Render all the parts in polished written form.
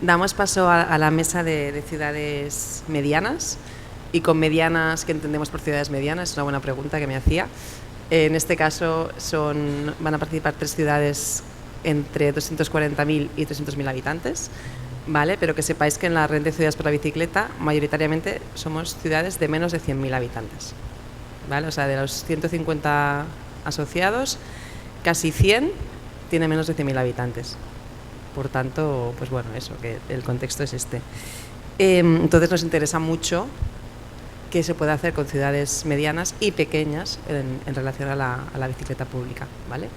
damos paso a la mesa de ciudades medianas. Y con medianas, ¿qué entendemos por ciudades medianas? Es una buena pregunta que me hacía. En este caso van a participar 3 ciudades entre 240.000 y 300.000 habitantes, ¿vale? Pero que sepáis que en la red de ciudades por la bicicleta mayoritariamente somos ciudades de menos de 100.000 habitantes, ¿vale? O sea, de los 150 asociados, casi 100 tiene menos de 100.000 habitantes. Por tanto, pues bueno, eso, que el contexto es este. Entonces nos interesa mucho que se puede hacer con ciudades medianas y pequeñas en relación a la bicicleta pública, ¿vale?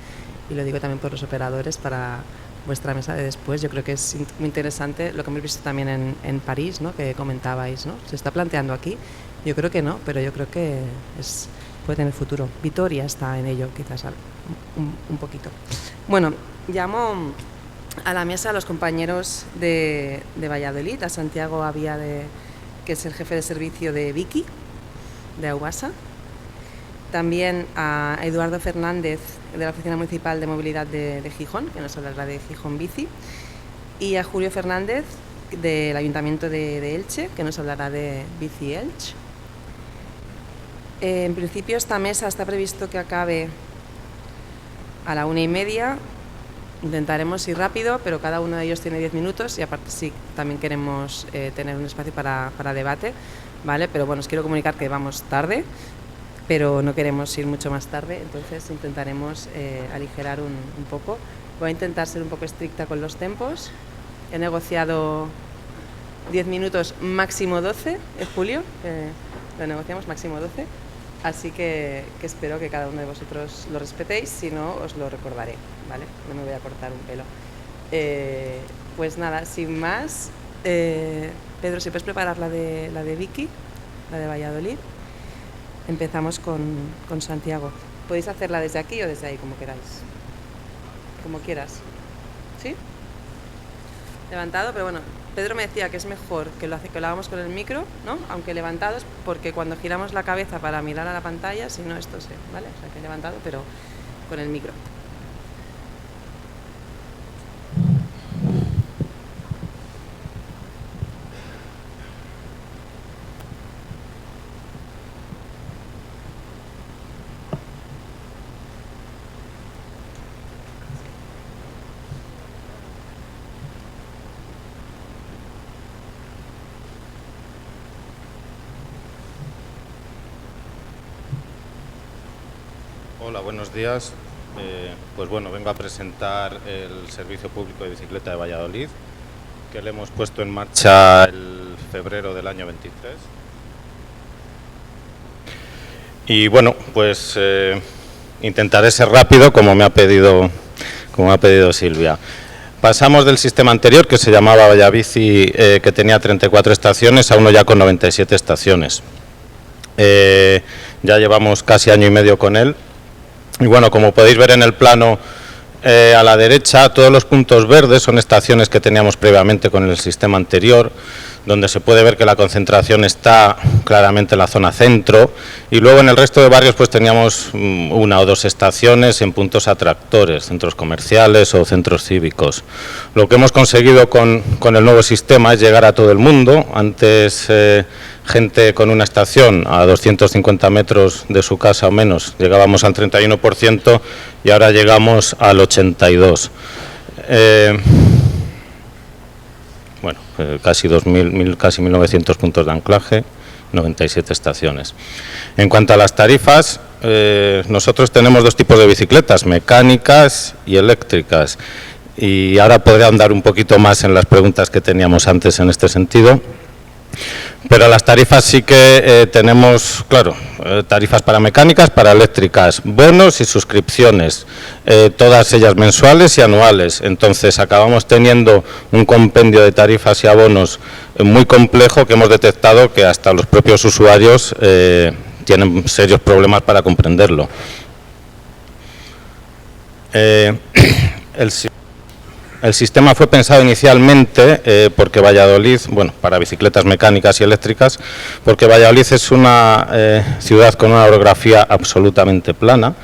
Y lo digo también por los operadores para vuestra mesa de después. Yo creo que es muy interesante lo que hemos visto también en París, ¿no? Que comentabais, ¿no? ¿Se está planteando aquí? Yo creo que no, pero yo creo que puede tener futuro. Vitoria está en ello, quizás un poquito. Bueno, llamo a la mesa a los compañeros de Valladolid, a Santiago Avía, que es el jefe de servicio de Vicky, de Aubasa. También a Eduardo Fernández, de la Oficina Municipal de Movilidad de Gijón, que nos hablará de Gijón Bici. Y a Julio Fernández, del Ayuntamiento de Elche, que nos hablará de Bici Elche. En principio esta mesa está previsto que acabe a la 1:30. Intentaremos ir rápido, pero cada uno de ellos tiene 10 minutos y aparte sí, también queremos tener un espacio para debate, ¿vale? Pero bueno, os quiero comunicar que vamos tarde, pero no queremos ir mucho más tarde, entonces intentaremos aligerar un poco. Voy a intentar ser un poco estricta con los tempos. He negociado 10 minutos, máximo 12, ¿es Julio? Lo negociamos máximo 12. Así que espero que cada uno de vosotros lo respetéis, si no os lo recordaré, ¿vale? No me voy a cortar un pelo. Pues nada, sin más, Pedro, si puedes preparar la de Vicky, la de Valladolid. Empezamos con Santiago. Podéis hacerla desde aquí o desde ahí, como queráis. Como quieras. ¿Sí? Levantado, pero bueno, Pedro me decía que es mejor que lo hagamos con el micro, ¿no? Aunque levantados, porque cuando giramos la cabeza para mirar a la pantalla, si no, esto ¿vale? O sea, que levantado, pero con el micro. Hola, buenos días. Pues bueno, vengo a presentar el Servicio Público de Bicicleta de Valladolid, que le hemos puesto en marcha el febrero del año 23. Y bueno, pues intentaré ser rápido, como me ha pedido Silvia. Pasamos del sistema anterior, que se llamaba Vallabici, que tenía 34 estaciones, a uno ya con 97 estaciones. Ya llevamos casi año y medio con él. Y bueno, como podéis ver en el plano a la derecha, todos los puntos verdes son estaciones que teníamos previamente con el sistema anterior, donde se puede ver que la concentración está claramente en la zona centro, y luego en el resto de barrios pues teníamos 1 o 2 estaciones en puntos atractores, centros comerciales o centros cívicos. Lo que hemos conseguido con el nuevo sistema es llegar a todo el mundo. Antes gente con una estación a 250 metros de su casa o menos llegábamos al 31% y ahora llegamos al 82%. Bueno, casi 2.000, casi 1.900 puntos de anclaje, 97 estaciones. En cuanto a las tarifas, nosotros tenemos 2 tipos de bicicletas, mecánicas y eléctricas. Y ahora podré ahondar un poquito más en las preguntas que teníamos antes en este sentido. Pero las tarifas sí que tenemos, claro, tarifas para mecánicas, para eléctricas, bonos y suscripciones, todas ellas mensuales y anuales. Entonces acabamos teniendo un compendio de tarifas y abonos muy complejo, que hemos detectado que hasta los propios usuarios tienen serios problemas para comprenderlo. El sistema fue pensado inicialmente porque Valladolid, bueno, para bicicletas mecánicas y eléctricas, porque Valladolid es una ciudad con una orografía absolutamente plana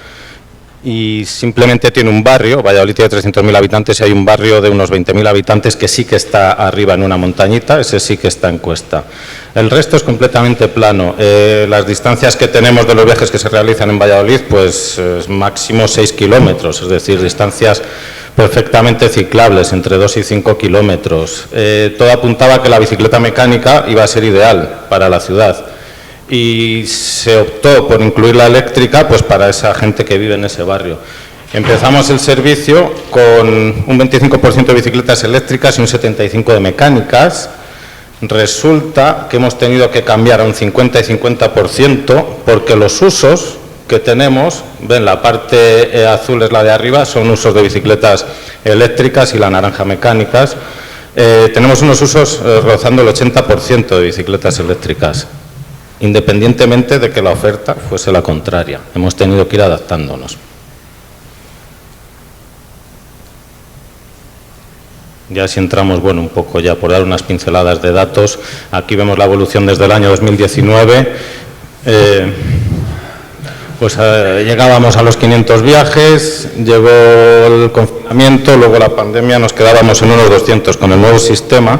y simplemente tiene un barrio. Valladolid tiene 300.000 habitantes y hay un barrio de unos 20.000 habitantes que sí que está arriba en una montañita, ese sí que está en cuesta. El resto es completamente plano. Las distancias que tenemos de los viajes que se realizan en Valladolid, pues es máximo 6 kilómetros, es decir, distancias perfectamente ciclables, entre 2 y 5 kilómetros. Todo apuntaba a que la bicicleta mecánica iba a ser ideal para la ciudad. Y se optó por incluir la eléctrica pues para esa gente que vive en ese barrio. Empezamos el servicio con un 25% de bicicletas eléctricas y un 75% de mecánicas. Resulta que hemos tenido que cambiar a un 50 y 50% porque los usos que tenemos, ven, la parte azul es la de arriba, son usos de bicicletas eléctricas y la naranja mecánicas. Tenemos unos usos rozando el 80% de bicicletas eléctricas, independientemente de que la oferta fuese la contraria. Hemos tenido que ir adaptándonos. Ya si entramos, bueno, un poco ya por dar unas pinceladas de datos, aquí vemos la evolución desde el año 2019. Llegábamos a los 500 viajes, llegó el confinamiento, luego la pandemia, nos quedábamos en unos 200 con el nuevo sistema.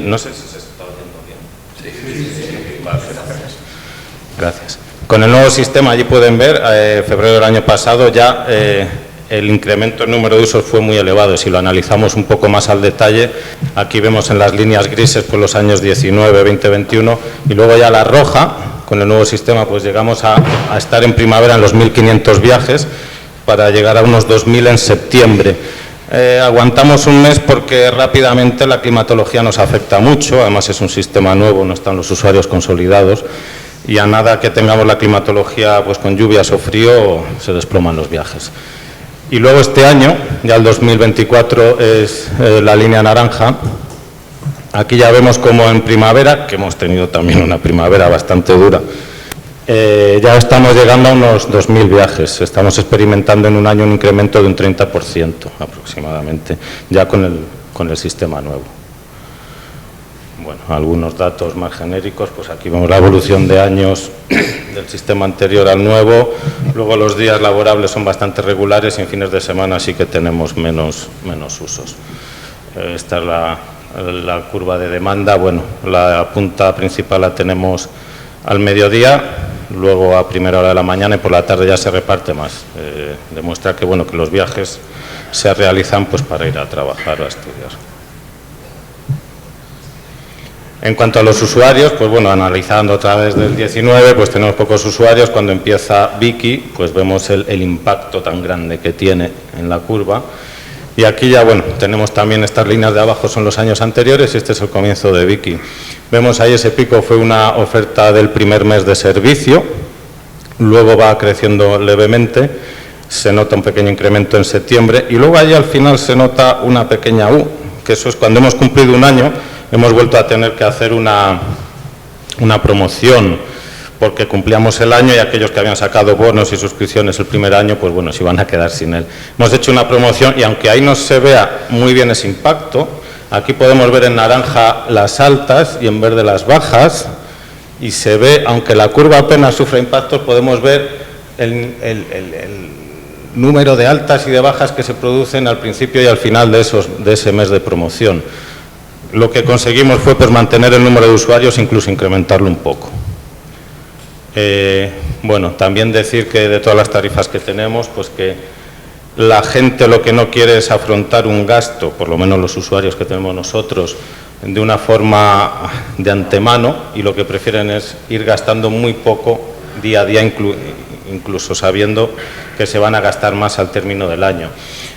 No sé si se está oyendo bien. Sí. Vale, gracias. Con el nuevo sistema, allí pueden ver, febrero del año pasado ya el incremento en número de usos fue muy elevado. Si lo analizamos un poco más al detalle, aquí vemos en las líneas grises pues, los años 19, 20, 21 y luego ya la roja, con el nuevo sistema pues llegamos a estar en primavera en los 1.500 viajes para llegar a unos 2.000 en septiembre. Aguantamos un mes porque rápidamente la climatología nos afecta mucho, además es un sistema nuevo, no están los usuarios consolidados y a nada que tengamos la climatología pues con lluvias o frío se desploman los viajes. Y luego este año, ya el 2024, es la línea naranja. Aquí ya vemos como en primavera, que hemos tenido también una primavera bastante dura, ya estamos llegando a unos 2.000 viajes. Estamos experimentando en un año un incremento de un 30% aproximadamente, ya con el sistema nuevo. Bueno, algunos datos más genéricos, pues aquí vemos la evolución de años del sistema anterior al nuevo. Luego los días laborables son bastante regulares y en fines de semana sí que tenemos menos usos. Esta es la curva de demanda. Bueno, la punta principal la tenemos al mediodía, luego a primera hora de la mañana y por la tarde ya se reparte más. Demuestra que, bueno, que los viajes se realizan pues para ir a trabajar o a estudiar. En cuanto a los usuarios, pues bueno, analizando otra vez del 19, pues tenemos pocos usuarios. Cuando empieza Viki, pues vemos el impacto tan grande que tiene en la curva. Y aquí ya, bueno, tenemos también estas líneas de abajo, son los años anteriores y este es el comienzo de Viki. Vemos ahí ese pico, fue una oferta del primer mes de servicio, luego va creciendo levemente, se nota un pequeño incremento en septiembre y luego ahí al final se nota una pequeña U, que eso es cuando hemos cumplido un año. Hemos vuelto a tener que hacer una promoción porque cumplíamos el año y aquellos que habían sacado bonos y suscripciones el primer año, pues bueno, se iban a quedar sin él. Hemos hecho una promoción y aunque ahí no se vea muy bien ese impacto, aquí podemos ver en naranja las altas y en verde las bajas y se ve, aunque la curva apenas sufre impactos, podemos ver el número de altas y de bajas que se producen al principio y al final de ese mes de promoción. Lo que conseguimos fue pues, mantener el número de usuarios, incluso incrementarlo un poco. Bueno, también decir que de todas las tarifas que tenemos, pues que la gente lo que no quiere es afrontar un gasto, por lo menos los usuarios que tenemos nosotros, de una forma de antemano y lo que prefieren es ir gastando muy poco día a día, incluso sabiendo que se van a gastar más al término del año.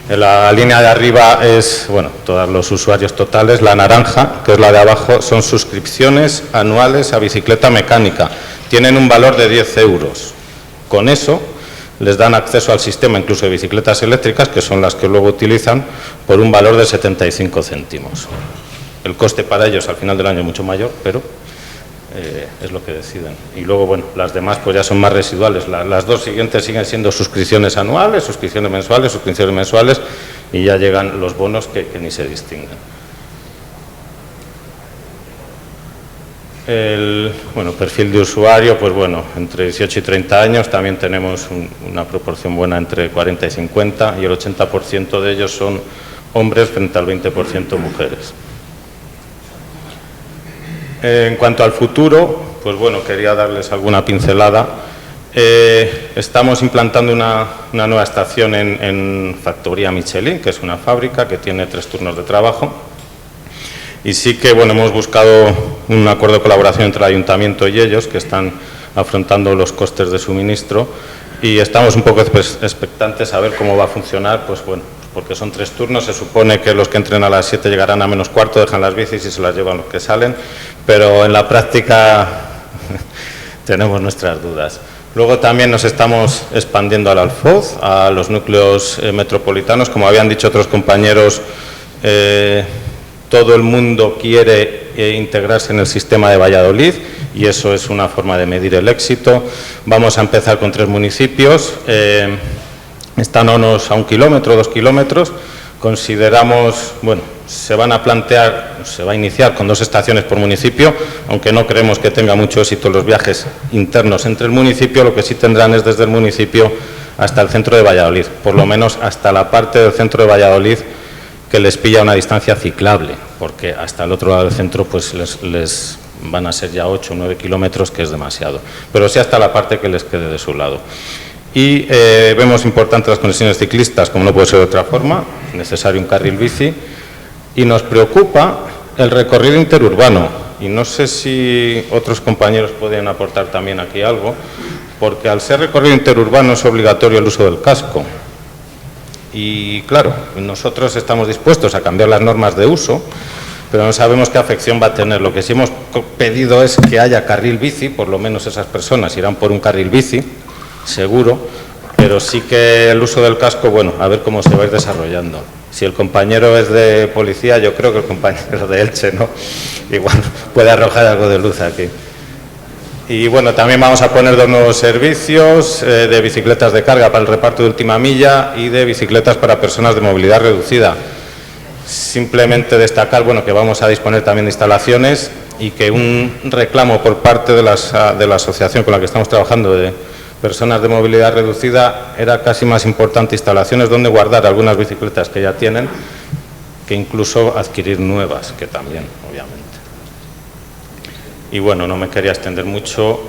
La línea de arriba es, bueno, todos los usuarios totales, la naranja, que es la de abajo, son suscripciones anuales a bicicleta mecánica. Tienen un valor de 10 euros. Con eso les dan acceso al sistema, incluso de bicicletas eléctricas, que son las que luego utilizan, por un valor de 75 céntimos. El coste para ellos al final del año es mucho mayor, pero es lo que deciden. Y luego, bueno, las demás pues ya son más residuales. Las dos siguientes siguen siendo suscripciones anuales, suscripciones mensuales y ya llegan los bonos que ni se distinguen. Perfil de usuario, pues bueno, entre 18 y 30 años, también tenemos una proporción buena entre 40 y 50, y el 80% de ellos son hombres frente al 20% mujeres. En cuanto al futuro, pues bueno, quería darles alguna pincelada. Estamos implantando una nueva estación en Factoría Michelin, que es una fábrica que tiene 3 turnos de trabajo. Y sí que bueno, hemos buscado un acuerdo de colaboración entre el ayuntamiento y ellos, que están afrontando los costes de suministro, y estamos un poco expectantes a ver cómo va a funcionar, pues bueno, porque son 3 turnos, se supone que los que entren a las 7 llegarán a -4, dejan las bicis y se las llevan los que salen, pero en la práctica tenemos nuestras dudas. Luego también nos estamos expandiendo al Alfoz, a los núcleos metropolitanos, como habían dicho otros compañeros. Todo el mundo quiere integrarse en el sistema de Valladolid y eso es una forma de medir el éxito. Vamos a empezar con 3 municipios, están a 1 kilómetro, 2 kilómetros. Consideramos, bueno, se va a iniciar con 2 estaciones por municipio, aunque no creemos que tenga mucho éxito los viajes internos entre el municipio. Lo que sí tendrán es desde el municipio hasta el centro de Valladolid, por lo menos hasta la parte del centro de Valladolid que les pilla una distancia ciclable, porque hasta el otro lado del centro pues les van a ser ya 8 o 9 kilómetros, que es demasiado, pero sí hasta la parte que les quede de su lado. Y vemos importantes las conexiones ciclistas, como no puede ser de otra forma, necesario un carril bici, y nos preocupa el recorrido interurbano, y no sé si otros compañeros pueden aportar también aquí algo, porque al ser recorrido interurbano es obligatorio el uso del casco. Y claro, nosotros estamos dispuestos a cambiar las normas de uso, pero no sabemos qué afección va a tener. Lo que sí hemos pedido es que haya carril bici, por lo menos esas personas irán por un carril bici, seguro, pero sí que el uso del casco, bueno, a ver cómo se va a ir desarrollando. Si el compañero es de policía, yo creo que el compañero de Elche, ¿no? Igual puede arrojar algo de luz aquí. Y bueno, también vamos a poner 2 nuevos servicios de bicicletas de carga para el reparto de última milla y de bicicletas para personas de movilidad reducida. Simplemente destacar, bueno, que vamos a disponer también de instalaciones y que un reclamo por parte de la asociación con la que estamos trabajando de personas de movilidad reducida era casi más importante instalaciones donde guardar algunas bicicletas que ya tienen que incluso adquirir nuevas, que también, obviamente. Y bueno, no me quería extender mucho.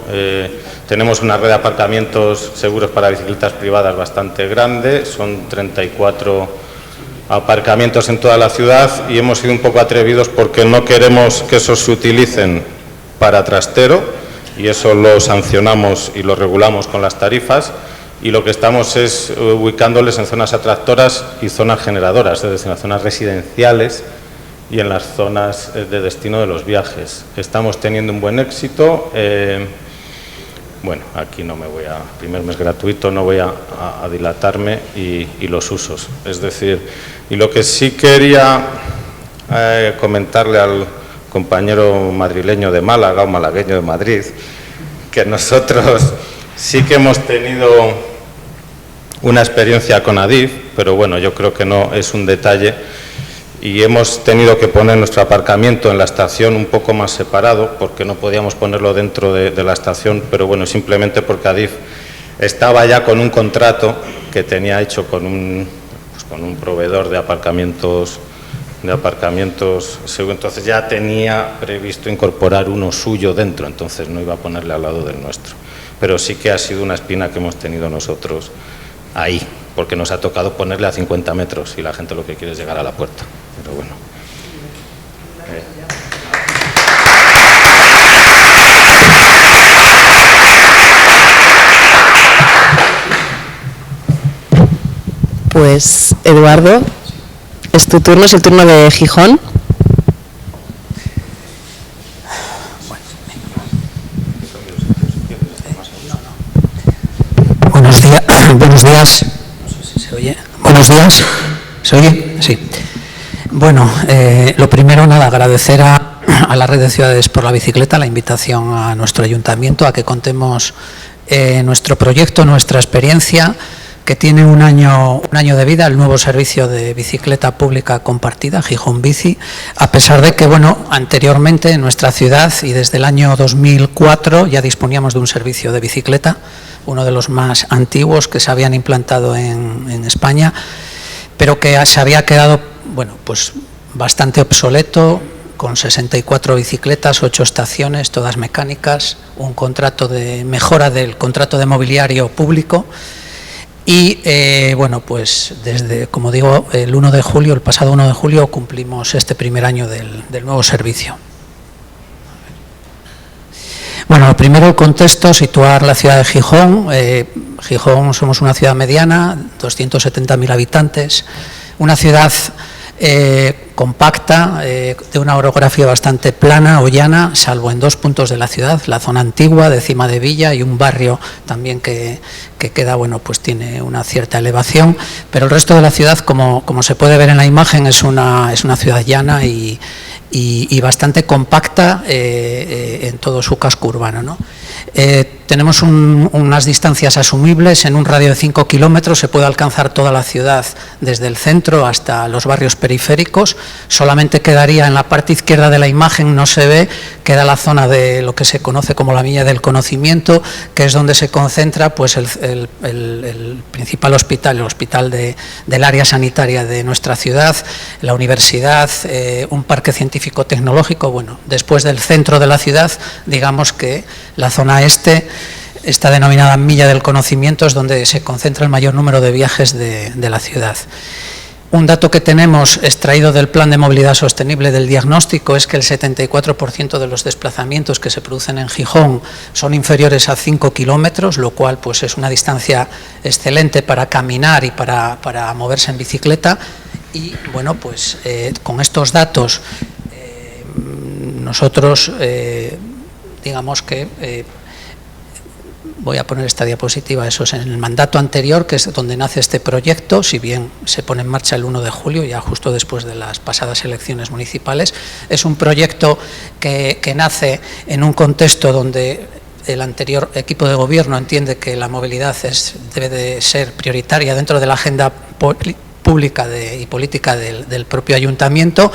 Tenemos una red de aparcamientos seguros para bicicletas privadas bastante grande, son 34 aparcamientos en toda la ciudad y hemos sido un poco atrevidos porque no queremos que esos se utilicen para trastero y eso lo sancionamos y lo regulamos con las tarifas, y lo que estamos es ubicándoles en zonas atractoras y zonas generadoras, es decir, en las zonas residenciales y en las zonas de destino de los viajes. Estamos teniendo un buen éxito. Bueno, aquí no me voy a... Primer mes gratuito, no voy a dilatarme, y los usos. Es decir, y lo que sí quería comentarle al compañero madrileño de Málaga o malagueño de Madrid, que nosotros sí que hemos tenido una experiencia con Adif, pero bueno, yo creo que no es un detalle, y hemos tenido que poner nuestro aparcamiento en la estación un poco más separado porque no podíamos ponerlo dentro de la estación, pero bueno, simplemente porque Adif estaba ya con un contrato que tenía hecho con un proveedor de aparcamientos, entonces ya tenía previsto incorporar uno suyo dentro, entonces no iba a ponerle al lado del nuestro. Pero sí que ha sido una espina que hemos tenido nosotros ahí, porque nos ha tocado ponerle a 50 metros y la gente lo que quiere es llegar a la puerta. Pero bueno. Pues, Eduardo, es tu turno, es el turno de Gijón. Buenos días. No sé si se oye. Buenos días. ¿Se oye? Sí. Bueno, lo primero, nada, agradecer a la Red de Ciudades por la Bicicleta la invitación a nuestro ayuntamiento a que contemos nuestro proyecto, nuestra experiencia, que tiene un año de vida, el nuevo servicio de bicicleta pública compartida, Gijón Bici, a pesar de que, bueno, anteriormente en nuestra ciudad y desde el año 2004 ya disponíamos de un servicio de bicicleta, uno de los más antiguos que se habían implantado en España, pero que se había quedado, bueno, pues bastante obsoleto, con 64 bicicletas, 8 estaciones, todas mecánicas, un contrato de mejora del contrato de mobiliario público y, bueno, pues desde, como digo, el pasado 1 de julio, cumplimos este primer año del nuevo servicio. Bueno, primero el contexto, situar la ciudad de Gijón. Gijón somos una ciudad mediana, 270.000 habitantes, una ciudad compacta, de una orografía bastante plana o llana, salvo en 2 puntos de la ciudad, la zona antigua de Cima de Villa y un barrio también que queda, bueno, pues tiene una cierta elevación, pero el resto de la ciudad, como se puede ver en la imagen, es una ciudad llana y bastante compacta en todo su casco urbano, ¿no? Tenemos unas distancias asumibles. En un radio de 5 kilómetros se puede alcanzar toda la ciudad desde el centro hasta los barrios periféricos. Solamente quedaría en la parte izquierda de la imagen, no se ve, queda la zona de lo que se conoce como la Villa del Conocimiento, que es donde se concentra pues el principal hospital, el hospital del área sanitaria de nuestra ciudad, la universidad, un parque científico-tecnológico. Bueno, después del centro de la ciudad, digamos que la zona este está denominada Milla del Conocimiento, es donde se concentra el mayor número de viajes de la ciudad. Un dato que tenemos extraído del Plan de Movilidad Sostenible del diagnóstico es que el 74% de los desplazamientos que se producen en Gijón son inferiores a 5 kilómetros, lo cual pues es una distancia excelente para caminar y para moverse en bicicleta. Y bueno, pues con estos datos nosotros digamos que voy a poner esta diapositiva, eso es en el mandato anterior, que es donde nace este proyecto, si bien se pone en marcha el 1 de julio, ya justo después de las pasadas elecciones municipales. Es un proyecto que nace en un contexto donde el anterior equipo de gobierno entiende que la movilidad debe de ser prioritaria dentro de la agenda pública y política del propio ayuntamiento.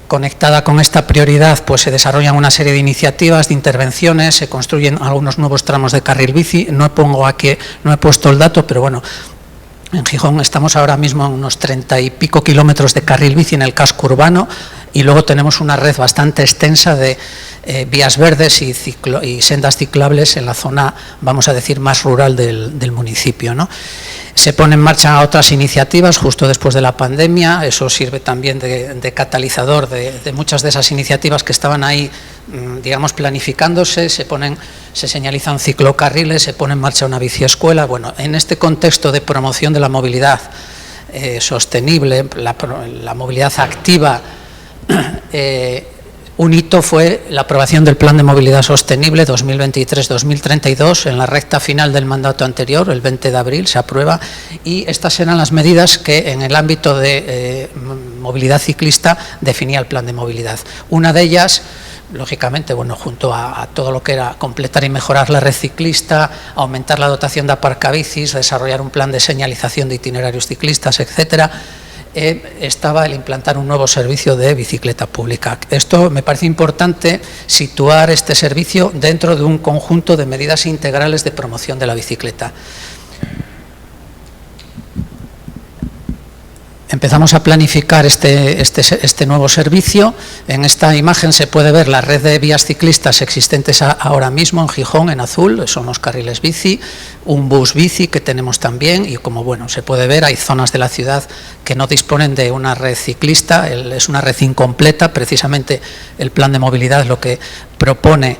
Conectada con esta prioridad, pues se desarrollan una serie de iniciativas, de intervenciones, se construyen algunos nuevos tramos de carril bici. No he puesto el dato, pero bueno, en Gijón estamos ahora mismo en unos 30 y pico kilómetros de carril bici en el casco urbano, y luego tenemos una red bastante extensa de vías verdes y sendas ciclables en la zona, vamos a decir, más rural del municipio, ¿no? Se ponen en marcha otras iniciativas justo después de la pandemia. Eso sirve también de catalizador de muchas de esas iniciativas que estaban ahí, digamos, planificándose. Se señalizan ciclocarriles, se pone en marcha una biciescuela. Bueno, en este contexto de promoción de la movilidad sostenible, la movilidad activa, un hito fue la aprobación del Plan de Movilidad Sostenible 2023-2032 en la recta final del mandato anterior, el 20 de abril se aprueba, y estas eran las medidas que en el ámbito de movilidad ciclista definía el plan de movilidad. Una de ellas, lógicamente, bueno, junto a todo lo que era completar y mejorar la red ciclista, aumentar la dotación de aparcabicis, desarrollar un plan de señalización de itinerarios ciclistas, etcétera, estaba el implantar un nuevo servicio de bicicleta pública. Esto me parece importante, situar este servicio dentro de un conjunto de medidas integrales de promoción de la bicicleta. Empezamos a planificar este nuevo servicio. En esta imagen se puede ver la red de vías ciclistas existentes ahora mismo en Gijón, en azul, son los carriles bici, un bus bici que tenemos también, y como bueno se puede ver, hay zonas de la ciudad que no disponen de una red ciclista, es una red incompleta. Precisamente el plan de movilidad lo que propone,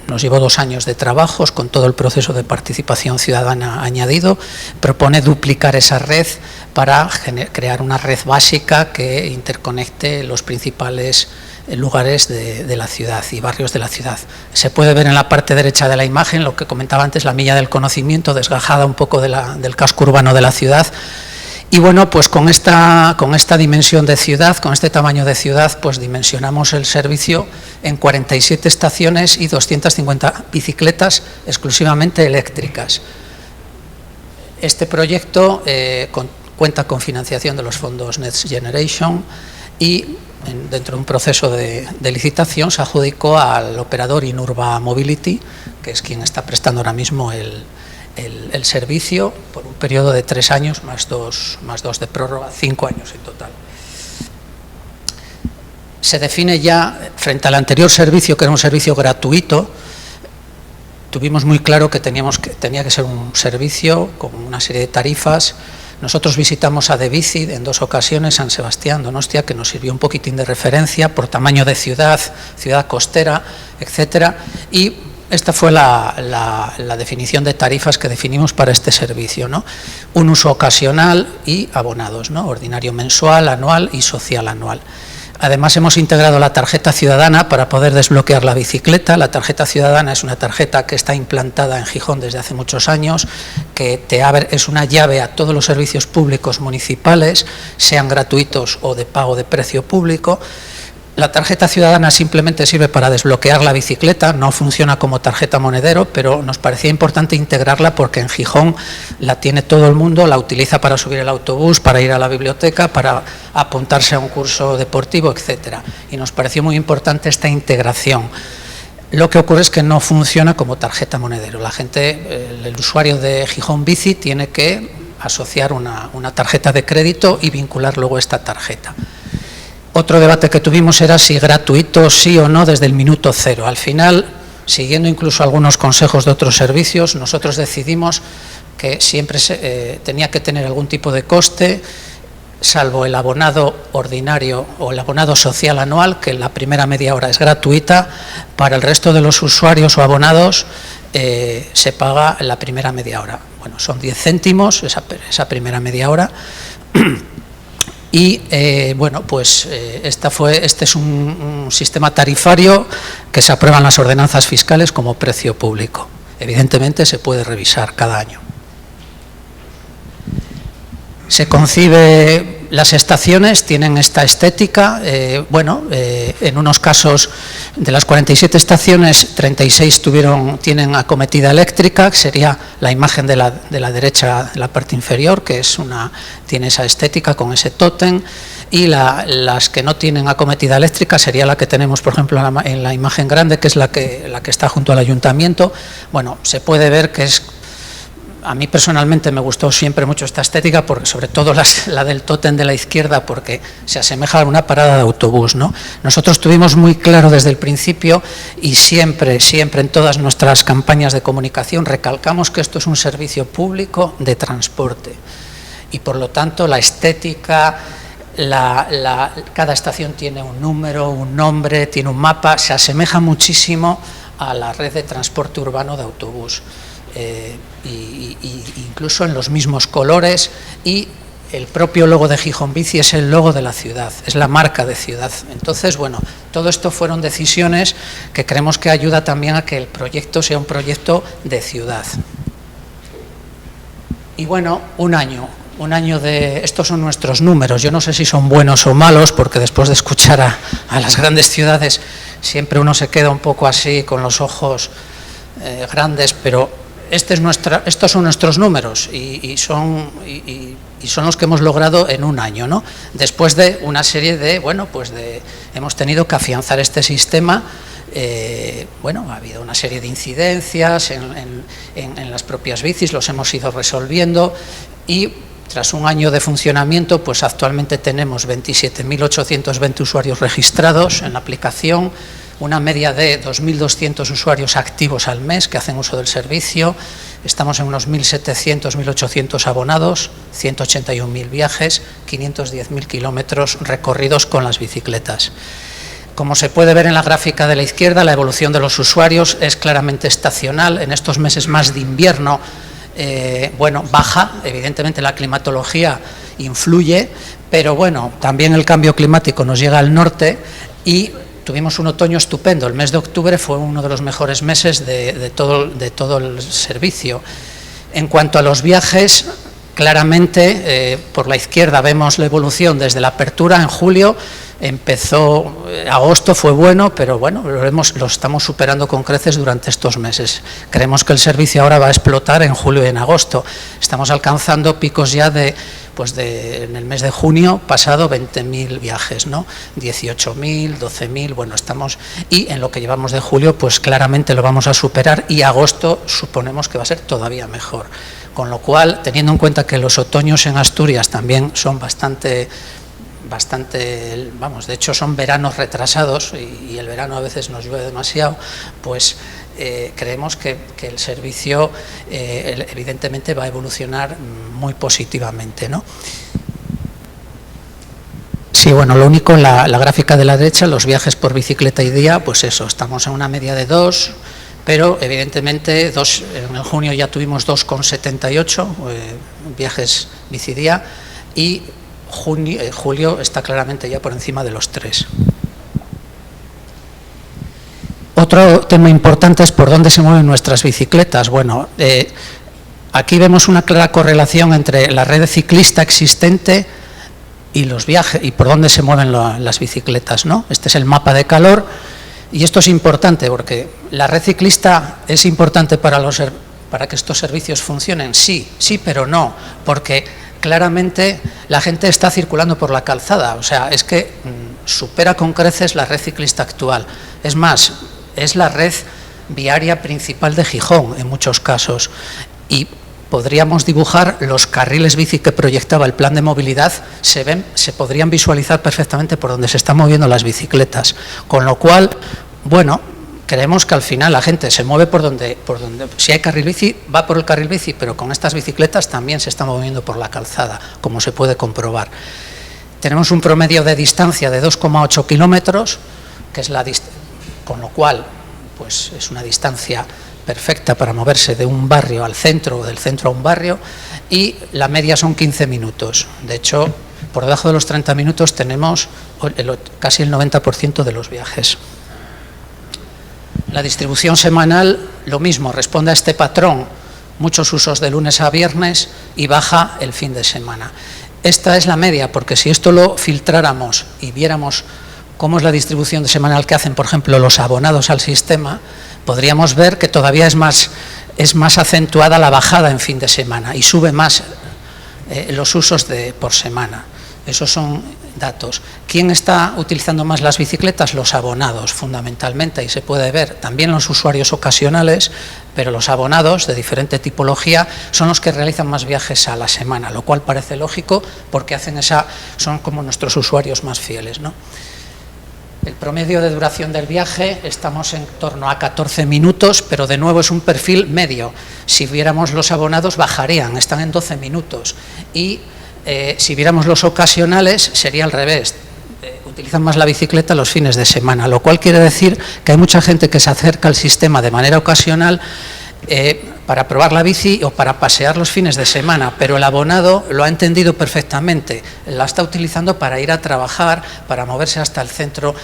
nos llevó 2 años de trabajos con todo el proceso de participación ciudadana añadido, propone duplicar esa red para crear una red básica que interconecte los principales lugares de la ciudad y barrios de la ciudad. Se puede ver en la parte derecha de la imagen lo que comentaba antes, la Milla del Conocimiento, desgajada un poco del casco urbano de la ciudad. Y bueno, pues con esta dimensión de ciudad, con este tamaño de ciudad, pues dimensionamos el servicio en 47 estaciones y 250 bicicletas exclusivamente eléctricas. Este proyecto cuenta con financiación de los fondos Next Generation y dentro de un proceso de licitación se adjudicó al operador Inurba Mobility, que es quien está prestando ahora mismo el servicio por un periodo de 3 años más dos de prórroga, 5 años en total. Se define ya, frente al anterior servicio, que era un servicio gratuito, tuvimos muy claro que tenía que ser un servicio con una serie de tarifas. Nosotros visitamos a Debici en 2 ocasiones, San Sebastián, Donostia, que nos sirvió un poquitín de referencia por tamaño de ciudad costera, etcétera, y esta fue la definición de tarifas que definimos para este servicio, ¿no? Un uso ocasional y abonados, ¿no? Ordinario mensual, anual y social anual. Además, hemos integrado la tarjeta ciudadana para poder desbloquear la bicicleta. La tarjeta ciudadana es una tarjeta que está implantada en Gijón desde hace muchos años, que es una llave a todos los servicios públicos municipales, sean gratuitos o de pago de precio público. La tarjeta ciudadana simplemente sirve para desbloquear la bicicleta, no funciona como tarjeta monedero, pero nos parecía importante integrarla porque en Gijón la tiene todo el mundo, la utiliza para subir el autobús, para ir a la biblioteca, para apuntarse a un curso deportivo, etcétera. Y nos pareció muy importante esta integración. Lo que ocurre es que no funciona como tarjeta monedero. La gente, el usuario de Gijón Bici tiene que asociar una tarjeta de crédito y vincular luego esta tarjeta. Otro debate que tuvimos era si gratuito sí o no desde el minuto 0. Al final, siguiendo incluso algunos consejos de otros servicios, nosotros decidimos que siempre tenía que tener algún tipo de coste, salvo el abonado ordinario o el abonado social anual, que la primera media hora es gratuita. Para el resto de los usuarios o abonados se paga la primera media hora. Bueno, son 10 céntimos esa primera media hora. Y bueno, pues este es un sistema tarifario que se aprueba en las ordenanzas fiscales como precio público. Evidentemente se puede revisar cada año. Se concibe, las estaciones tienen esta estética, en unos casos de las 47 estaciones, 36 tienen acometida eléctrica, que sería la imagen de la derecha, de la parte inferior, que tiene esa estética con ese tótem, y las que no tienen acometida eléctrica sería la que tenemos, por ejemplo, en la imagen grande, que es la que está junto al ayuntamiento. Bueno, se puede ver que es... A mí personalmente me gustó siempre mucho esta estética, porque sobre todo la del tótem de la izquierda, porque se asemeja a una parada de autobús, ¿no? Nosotros tuvimos muy claro desde el principio y siempre en todas nuestras campañas de comunicación recalcamos que esto es un servicio público de transporte y por lo tanto la estética, cada estación tiene un número, un nombre, tiene un mapa, se asemeja muchísimo a la red de transporte urbano de autobús. Incluso en los mismos colores, y el propio logo de Gijón Bici es el logo de la ciudad, es la marca de ciudad. Entonces, bueno, todo esto fueron decisiones que creemos que ayuda también a que el proyecto sea un proyecto de ciudad. Y bueno, un año de... Estos son nuestros números, yo no sé si son buenos o malos, porque después de escuchar a las grandes ciudades siempre uno se queda un poco así con los ojos grandes, pero estos son nuestros números y son los que hemos logrado en un año, ¿no? Después de una serie de, hemos tenido que afianzar este sistema. Ha habido una serie de incidencias en las propias bicis, los hemos ido resolviendo y tras un año de funcionamiento, pues actualmente tenemos 27.820 usuarios registrados en la aplicación, una media de 2.200 usuarios activos al mes que hacen uso del servicio. Estamos en unos 1.700, 1.800 abonados, 181.000 viajes, 510.000 kilómetros recorridos con las bicicletas. Como se puede ver en la gráfica de la izquierda, la evolución de los usuarios es claramente estacional. En estos meses más de invierno, baja, evidentemente la climatología influye, pero bueno, también el cambio climático nos llega al norte y tuvimos un otoño estupendo. El mes de octubre fue uno de los mejores meses de todo el servicio. En cuanto a los viajes, claramente, por la izquierda vemos la evolución desde la apertura en julio. Empezó, agosto fue bueno, pero bueno, lo estamos superando con creces durante estos meses. Creemos que el servicio ahora va a explotar en julio y en agosto. Estamos alcanzando picos ya en el mes de junio pasado 20.000 viajes, ¿no? 18.000, 12.000, bueno, estamos, y en lo que llevamos de julio, pues claramente lo vamos a superar, y agosto suponemos que va a ser todavía mejor. Con lo cual, teniendo en cuenta que los otoños en Asturias también son bastante, vamos, de hecho son veranos retrasados y el verano a veces nos llueve demasiado, pues creemos que el servicio evidentemente va a evolucionar muy positivamente, ¿no? Sí, bueno, lo único, la gráfica de la derecha, los viajes por bicicleta y día, pues eso, estamos en una media de 2, pero evidentemente en el junio ya tuvimos 2,78 viajes bicidía, y julio está claramente ya por encima de los 3. Otro tema importante es por dónde se mueven nuestras bicicletas. Bueno, aquí vemos una clara correlación entre la red ciclista existente y los viajes, y por dónde se mueven las bicicletas, ¿no? Este es el mapa de calor, y esto es importante porque la red ciclista es importante para que estos servicios funcionen. Sí, pero no, porque claramente la gente está circulando por la calzada, o sea, es que supera con creces la red ciclista actual. Es más, es la red viaria principal de Gijón en muchos casos, y podríamos dibujar los carriles bici que proyectaba el plan de movilidad, se podrían visualizar perfectamente por donde se están moviendo las bicicletas, con lo cual, bueno, creemos que al final la gente se mueve por donde si hay carril bici, va por el carril bici, pero con estas bicicletas también se está moviendo por la calzada, como se puede comprobar. Tenemos un promedio de distancia de 2,8 kilómetros, que es con lo cual pues es una distancia perfecta para moverse de un barrio al centro o del centro a un barrio, y la media son 15 minutos. De hecho, por debajo de los 30 minutos tenemos casi el 90% de los viajes. La distribución semanal, lo mismo, responde a este patrón, muchos usos de lunes a viernes y baja el fin de semana. Esta es la media, porque si esto lo filtráramos y viéramos cómo es la distribución semanal que hacen, por ejemplo, los abonados al sistema, podríamos ver que todavía es más acentuada la bajada en fin de semana y sube más los usos por semana. Esos son datos. ¿Quién está utilizando más las bicicletas? Los abonados, fundamentalmente, y se puede ver también los usuarios ocasionales, pero los abonados de diferente tipología son los que realizan más viajes a la semana, lo cual parece lógico porque son como nuestros usuarios más fieles, ¿no? El promedio de duración del viaje estamos en torno a 14 minutos, pero de nuevo es un perfil medio. Si viéramos los abonados bajarían, están en 12 minutos. Y si viéramos los ocasionales sería al revés. Utilizan más la bicicleta los fines de semana, lo cual quiere decir que hay mucha gente que se acerca al sistema de manera ocasional para probar la bici o para pasear los fines de semana, pero el abonado lo ha entendido perfectamente, la está utilizando para ir a trabajar, para moverse hasta el centro,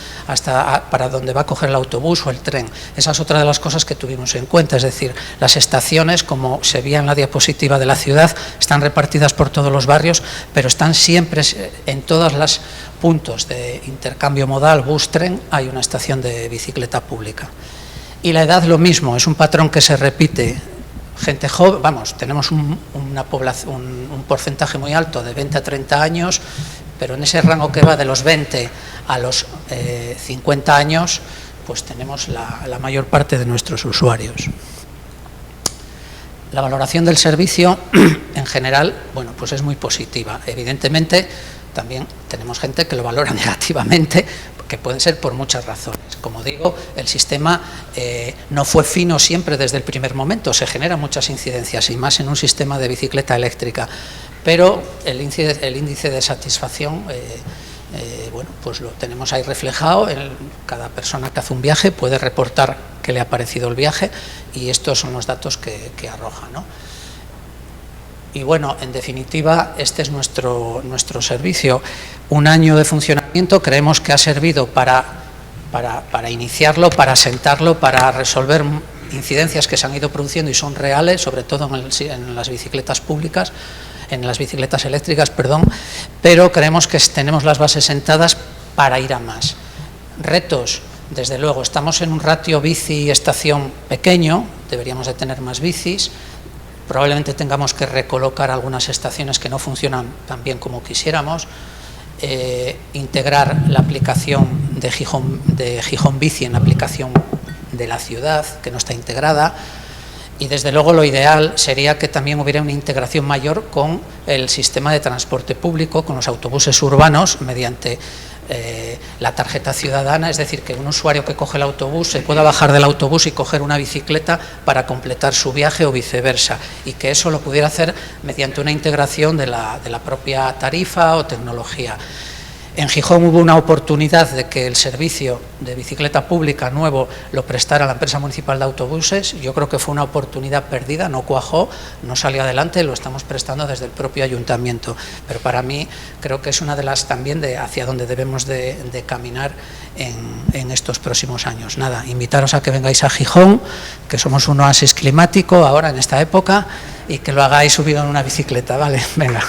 para donde va a coger el autobús o el tren. Esa es otra de las cosas que tuvimos en cuenta, es decir, las estaciones, como se veía en la diapositiva de la ciudad, están repartidas por todos los barrios, pero están siempre en todos los puntos de intercambio modal, bus, tren, hay una estación de bicicleta pública. Y la edad lo mismo, es un patrón que se repite. Gente joven, tenemos un porcentaje muy alto de 20 a 30 años, pero en ese rango que va de los 20 a los 50 años, pues tenemos la mayor parte de nuestros usuarios. La valoración del servicio, en general, bueno, pues es muy positiva. Evidentemente, también tenemos gente que lo valora negativamente, que pueden ser por muchas razones. Como digo, el sistema no fue fino siempre desde el primer momento, se generan muchas incidencias y más en un sistema de bicicleta eléctrica, pero el índice de satisfacción, bueno, pues lo tenemos ahí reflejado. Cada persona que hace un viaje puede reportar qué le ha parecido el viaje y estos son los datos que arroja, ¿no? Y bueno, en definitiva, este es nuestro servicio. Un año de funcionamiento creemos que ha servido para iniciarlo, para asentarlo, para resolver incidencias que se han ido produciendo y son reales, sobre todo en las bicicletas públicas. en las bicicletas eléctricas, pero creemos que tenemos las bases sentadas para ir a más. Retos, desde luego, estamos en un ratio bici-estación pequeño, deberíamos de tener más bicis, probablemente tengamos que recolocar algunas estaciones que no funcionan tan bien como quisiéramos, integrar la aplicación de Gijón Bici en la aplicación de la ciudad, que no está integrada, y desde luego lo ideal sería que también hubiera una integración mayor con el sistema de transporte público, con los autobuses urbanos, mediante la tarjeta ciudadana, es decir, que un usuario que coge el autobús se pueda bajar del autobús y coger una bicicleta para completar su viaje o viceversa, y que eso lo pudiera hacer mediante una integración de la propia tarifa o tecnología. En Gijón hubo una oportunidad de que el servicio de bicicleta pública nuevo lo prestara la empresa municipal de autobuses. Yo creo que fue una oportunidad perdida, no cuajó, no salió adelante, lo estamos prestando desde el propio ayuntamiento. Pero para mí creo que es una de las también hacia donde debemos de caminar en estos próximos años. Nada, invitaros a que vengáis a Gijón, que somos un oasis climático ahora en esta época, y que lo hagáis subido en una bicicleta, ¿vale? Venga.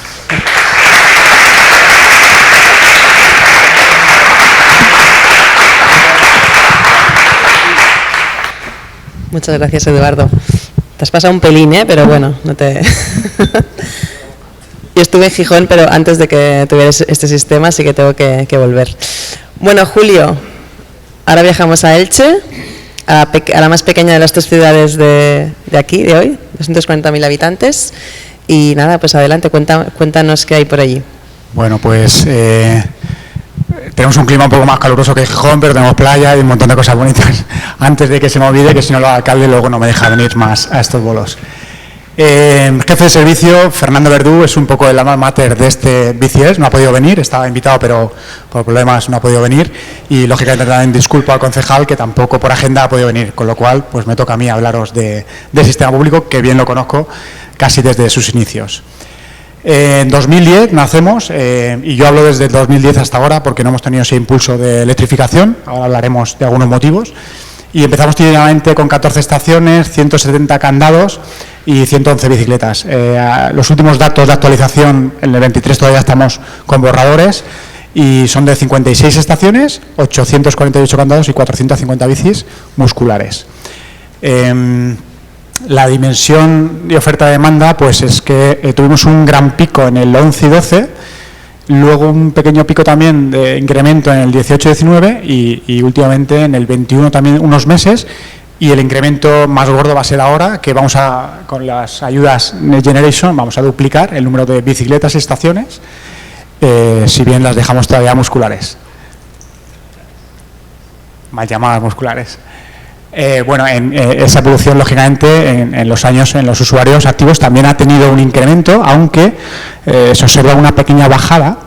Muchas gracias, Eduardo. Te has pasado un pelín, pero bueno, no te... Yo estuve en Gijón, pero antes de que tuvieras este sistema, sí que tengo que volver. Bueno, Julio, ahora viajamos a Elche, a la más pequeña de las 3 ciudades de aquí, de hoy, 240.000 habitantes. Y nada, pues adelante, cuéntanos qué hay por allí. Bueno, pues... tenemos un clima un poco más caluroso que Gijón, pero tenemos playa y un montón de cosas bonitas. Antes de que se me olvide, que si no lo alcalde luego no me deja venir más a estos bolos. Jefe de servicio, Fernando Verdú, es un poco el alma mater de este BCS, no ha podido venir, estaba invitado pero por problemas no ha podido venir, y lógicamente también disculpo al concejal que tampoco por agenda ha podido venir, con lo cual pues me toca a mí hablaros del sistema público, que bien lo conozco casi desde sus inicios. En 2010 nacemos, y yo hablo desde el 2010 hasta ahora porque no hemos tenido ese impulso de electrificación, ahora hablaremos de algunos motivos, y empezamos tímidamente con 14 estaciones, 170 candados y 111 bicicletas. Los últimos datos de actualización, en el 23 todavía estamos con borradores, y son de 56 estaciones, 848 candados y 450 bicis musculares. La dimensión de oferta-demanda pues es que tuvimos un gran pico en el 11 y 12, luego un pequeño pico también de incremento en el 18-19 y últimamente en el 21 también unos meses, y el incremento más gordo va a ser ahora, que vamos a, con las ayudas Next Generation, vamos a duplicar el número de bicicletas y estaciones, si bien las dejamos todavía musculares. Mal llamadas musculares. Esa evolución, lógicamente, en los años en los usuarios activos también ha tenido un incremento, aunque se observa una pequeña bajada,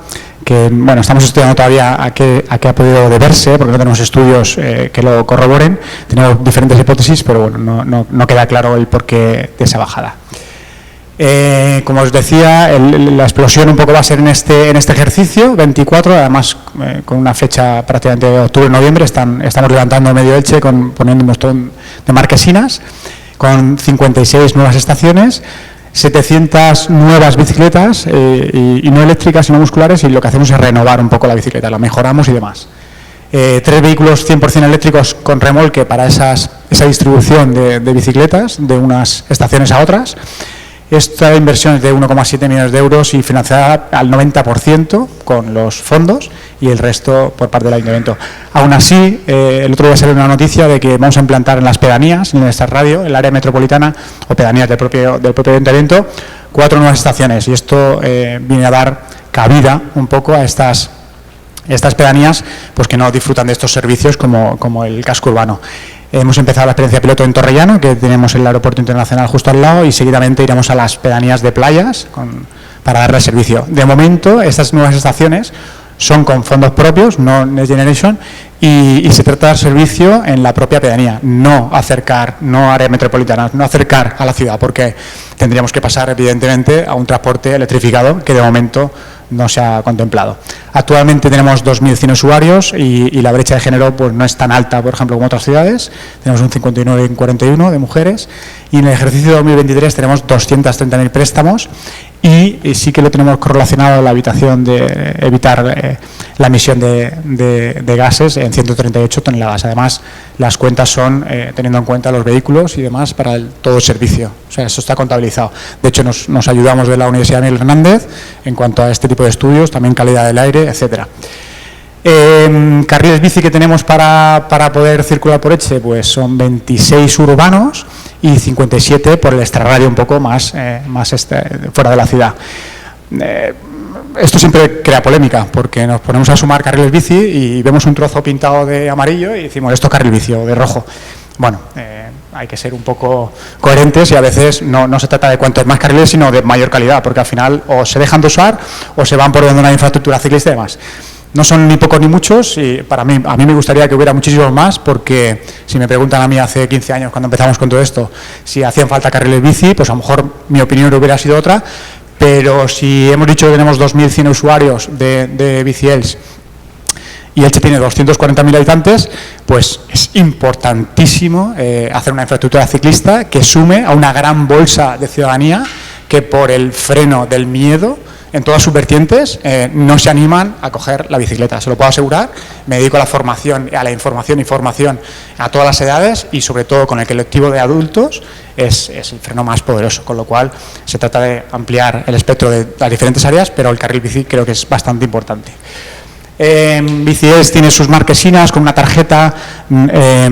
que bueno, estamos estudiando todavía a qué ha podido deberse, porque no tenemos estudios que lo corroboren, tenemos diferentes hipótesis, pero bueno, no queda claro el porqué de esa bajada. Como os decía, la explosión un poco va a ser en este ejercicio, 24, además con una fecha prácticamente de octubre-noviembre, estamos levantando medio Elche, poniendo un montón de marquesinas, con 56 nuevas estaciones, 700 nuevas bicicletas, y no eléctricas, sino musculares, y lo que hacemos es renovar un poco la bicicleta, la mejoramos y demás. 3 vehículos 100% eléctricos con remolque para esa distribución de bicicletas de unas estaciones a otras. Esta inversión es de 1,7 millones de euros y financiada al 90% con los fondos y el resto por parte del ayuntamiento. Aún así, el otro día salió una noticia de que vamos a implantar en las pedanías, en esta radio, en el área metropolitana o pedanías del propio ayuntamiento, 4 nuevas estaciones, y esto viene a dar cabida un poco a estas pedanías pues que no disfrutan de estos servicios como el casco urbano. Hemos empezado la experiencia piloto en Torrellano, que tenemos el aeropuerto internacional justo al lado, y seguidamente iremos a las pedanías de playas para darle servicio. De momento, estas nuevas estaciones son con fondos propios, no Next Generation, y se trata de dar servicio en la propia pedanía, no área metropolitana, no acercar a la ciudad, porque tendríamos que pasar evidentemente a un transporte electrificado que de momento no se ha contemplado. Actualmente tenemos 2.100 usuarios y la brecha de género pues no es tan alta, por ejemplo, como otras ciudades. Tenemos un 59 y un 41 de mujeres, y en el ejercicio 2023 tenemos 230.000 préstamos y sí que lo tenemos correlacionado a la evitación de evitar la emisión de gases en 138 toneladas. Además, las cuentas son teniendo en cuenta los vehículos y demás para todo el servicio. O sea, eso está contabilizado. De hecho, nos ayudamos de la Universidad Miguel Hernández en cuanto a este tipo de estudios, también calidad del aire, etcétera. Carriles bici que tenemos para poder circular por Elche, pues son 26 urbanos y 57 por el extrarradio un poco más fuera de la ciudad. Esto siempre crea polémica, porque nos ponemos a sumar carriles bici y vemos un trozo pintado de amarillo y decimos, esto es carril bici o de rojo. Bueno, hay que ser un poco coherentes y a veces no se trata de cuantos más carriles, sino de mayor calidad, porque al final o se dejan de usar o se van por donde una infraestructura ciclista y demás. No son ni pocos ni muchos y a mí me gustaría que hubiera muchísimos más, porque si me preguntan a mí hace 15 años cuando empezamos con todo esto si hacían falta carriles bici, pues a lo mejor mi opinión hubiera sido otra, pero si hemos dicho que tenemos 2.100 usuarios de BiciEls y Elche tiene 240.000 habitantes, pues es importantísimo hacer una infraestructura ciclista que sume a una gran bolsa de ciudadanía que por el freno del miedo en todas sus vertientes no se animan a coger la bicicleta, se lo puedo asegurar. Me dedico a la formación, a la información y formación a todas las edades y sobre todo con el colectivo de adultos es el freno más poderoso, con lo cual se trata de ampliar el espectro de las diferentes áreas, pero el carril bici creo que es bastante importante. BiciEls tiene sus marquesinas con una tarjeta